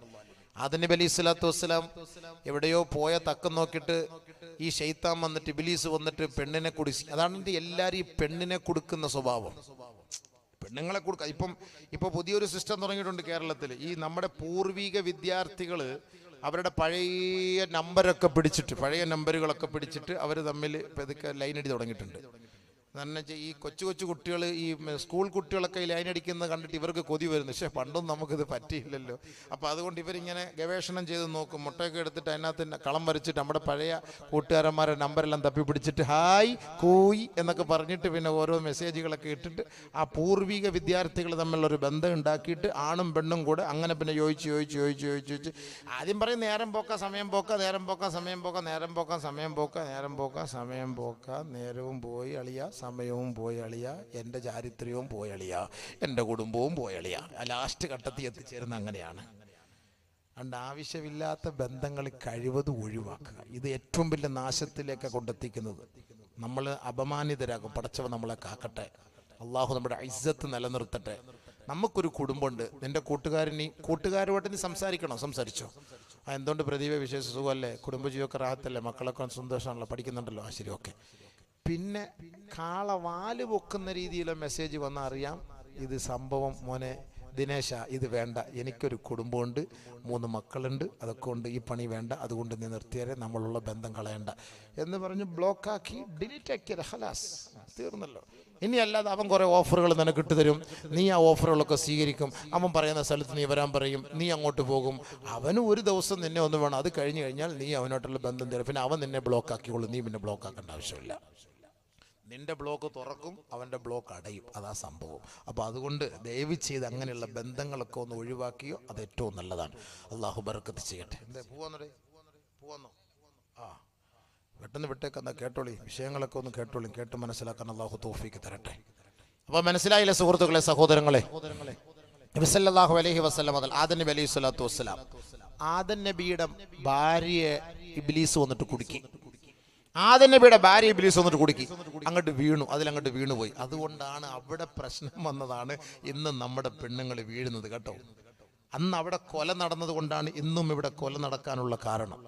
ആദം നബി അലൈഹി സ്വലാത്തു വസ്സലാം എവിടെയോ പോയ തക്കം നോക്കിയിട്ട് ഈ ശൈത്താൻ വന്നിട്ട്, ഇബ്ലീസ് വന്നിട്ട് പെണ്ണിനെ കുടിച്ച്. അതാണ് എല്ലാവരും ഈ പെണ്ണിനെ കൊടുക്കുന്ന സ്വഭാവം, പെണ്ണുങ്ങളെ കൊടുക്കുക. ഇപ്പം പുതിയൊരു സിസ്റ്റം തുടങ്ങിയിട്ടുണ്ട് കേരളത്തിൽ. ഈ നമ്മുടെ പൂർവിക വിദ്യാർത്ഥികൾ അവരുടെ പഴയ നമ്പരൊക്കെ പിടിച്ചിട്ട്, പഴയ നമ്പറുകളൊക്കെ പിടിച്ചിട്ട് അവർ തമ്മിൽ ഇതൊക്കെ ലൈനടി തുടങ്ങിയിട്ടുണ്ട്. എന്ന് ഈ കൊച്ചു കുട്ടികൾ, ഈ സ്കൂൾ കുട്ടികളൊക്കെ ലൈൻ അടിക്കുന്നത് കണ്ടിട്ട് ഇവർക്ക് കൊതി വരുന്നു. പക്ഷേ പണ്ടൊന്നും നമുക്കിത് പറ്റിയില്ലല്ലോ. അപ്പോൾ അതുകൊണ്ട് ഇവരിങ്ങനെ ഗവേഷണം ചെയ്ത് നോക്കും. മുട്ടയൊക്കെ എടുത്തിട്ട് അതിനകത്ത് കളം വരച്ചിട്ട് നമ്മുടെ പഴയ കൂട്ടുകാരന്മാരുടെ നമ്പരെല്ലാം തപ്പി പിടിച്ചിട്ട് ഹായ് കൂയ് എന്നൊക്കെ പറഞ്ഞിട്ട് പിന്നെ ഓരോ മെസ്സേജുകളൊക്കെ ഇട്ടിട്ട് ആ പൂർവിക വിദ്യാർത്ഥികൾ തമ്മിലുള്ളൊരു ബന്ധം ഉണ്ടാക്കിയിട്ട് ആണും പെണ്ണും കൂടെ അങ്ങനെ പിന്നെ ചോദിച്ച് ആദ്യം പറയും നേരം പോക്ക സമയം പോക്ക, നേരം പോക്ക സമയം പോക്ക, നേരം പോക്ക സമയം പോക്ക, നേരം പോക്ക സമയം പോക്ക, നേരവും പോയി അളിയ, സമയവും പോയി അളിയ, എൻ്റെ ചാരിത്രവും പോയി അളിയ, എൻ്റെ കുടുംബവും പോയി അളിയ. ലാസ്റ്റ് ഘട്ടത്തിൽ എത്തിച്ചേരുന്ന അങ്ങനെയാണ്. അതുകൊണ്ട് ആവശ്യമില്ലാത്ത ബന്ധങ്ങൾ കഴിവതും ഒഴിവാക്കുക. ഇത് ഏറ്റവും വലിയ നാശത്തിലേക്ക് കൊണ്ടെത്തിക്കുന്നത്. നമ്മൾ അപമാനിതരാകും. പടച്ചവൻ നമ്മളെ കാക്കട്ടെ. അള്ളാഹു നമ്മുടെ ഇസ്സത്ത് നിലനിർത്തട്ടെ. നമുക്കൊരു കുടുംബമുണ്ട്. നിന്റെ കൂട്ടുകാരുമായിട്ട് നീ സംസാരിച്ചോ. എന്തുകൊണ്ട് പ്രദീപ വിശേഷ സുഖമല്ലേ, കുടുംബജീവൊക്കെ റാഹത്തല്ലേ, മക്കളൊക്കെ സന്തോഷമാണല്ലോ, പഠിക്കുന്നുണ്ടല്ലോ, ആ ശരി, ഓക്കെ. പിന്നെ കാള വാല് പൊക്കുന്ന രീതിയിലുള്ള മെസ്സേജ് വന്നാൽ അറിയാം ഇത് സംഭവം മോനെ ദിനേശ ഇത് വേണ്ട, എനിക്കൊരു കുടുംബമുണ്ട്, 3 മക്കളുണ്ട്, അതൊക്കെ കൊണ്ട് ഈ പണി വേണ്ട, അതുകൊണ്ട് നീ നിർത്തിയാലേ നമ്മളുള്ള ബന്ധം കളയണ്ട എന്ന് പറഞ്ഞ് ബ്ലോക്കാക്കി ഡിലീറ്റ് ആക്കിയത്. ഹലാസ്, തീർന്നല്ലോ. ഇനി അല്ലാതെ അവൻ കുറേ ഓഫറുകൾ നിനക്ക് ഇട്ട് തരും, നീ ആ ഓഫറുകളൊക്കെ സ്വീകരിക്കും. അവൻ പറയുന്ന സ്ഥലത്ത് നീ വരാൻ പറയും, നീ അങ്ങോട്ട് പോകും. അവന് ഒരു ദിവസം നിന്നെ ഒന്ന് വേണം, അത് കഴിഞ്ഞ് കഴിഞ്ഞാൽ നീ അവനോട്ടുള്ള ബന്ധം തരും. പിന്നെ അവൻ നിന്നെ ബ്ലോക്ക് ആക്കിക്കോളും, നീ പിന്നെ ബ്ലോക്ക് ആക്കേണ്ട ആവശ്യമില്ല. നിന്റെ ബ്ലോക്ക് തുറക്കും, അവൻ്റെ ബ്ലോക്ക് അടയും, അതാ സംഭവം. അപ്പോൾ അതുകൊണ്ട് ദയവ് ചെയ്ത് അങ്ങനെയുള്ള ബന്ധങ്ങളൊക്കെ ഒന്ന് ഒഴിവാക്കിയോ, അത് ഏറ്റവും നല്ലതാണ്. അള്ളാഹു ബർക്കത്ത് ചെയ്യട്ടെ. എന്താ പോവാന്നോ? ആ, പെട്ടെന്ന് വിട്ടേക്കെന്താ, കേട്ടോളി, വിഷയങ്ങളൊക്കെ ഒന്ന് കേട്ടോളി, കേട്ട് മനസ്സിലാക്കാൻ അള്ളാഹു തൗഫീക്ക് തരട്ടെ. അപ്പോൾ മനസ്സിലായില്ലേ സുഹൃത്തുക്കളെ, സഹോദരങ്ങളെ? നബി സല്ലല്ലാഹു അലൈഹി വസല്ലം മുതൽ ആദം നബി അലൈഹി സ്വലാത്തു വസ്സലാം, ആദം നബിയുടെ ഭാര്യയെ ഇബ്ലീസ് വന്നിട്ട് കുടുക്കി. ആദം നബിയുടെ ഭാര്യ ഇബ്ലീസ് വന്നിട്ട് കുടുക്കി, അങ്ങോട്ട് വീണു, അതിലങ്ങോട്ട് വീണുപോയി. അതുകൊണ്ടാണ് അവിടെ പ്രശ്നം വന്നതാണ് ഇന്ന് നമ്മുടെ പെണ്ണുങ്ങൾ വീഴുന്നത് കേട്ടോ. അന്ന് അവിടെ കൊല നടന്നത് കൊണ്ടാണ് ഇന്നും ഇവിടെ കൊല നടക്കാനുള്ള കാരണം.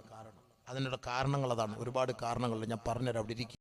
അതിനുള്ള കാരണങ്ങൾ അതാണ്, ഒരുപാട് കാരണങ്ങൾ ഞാൻ പറഞ്ഞുതരാം, അവിടെ ഇരിക്കും.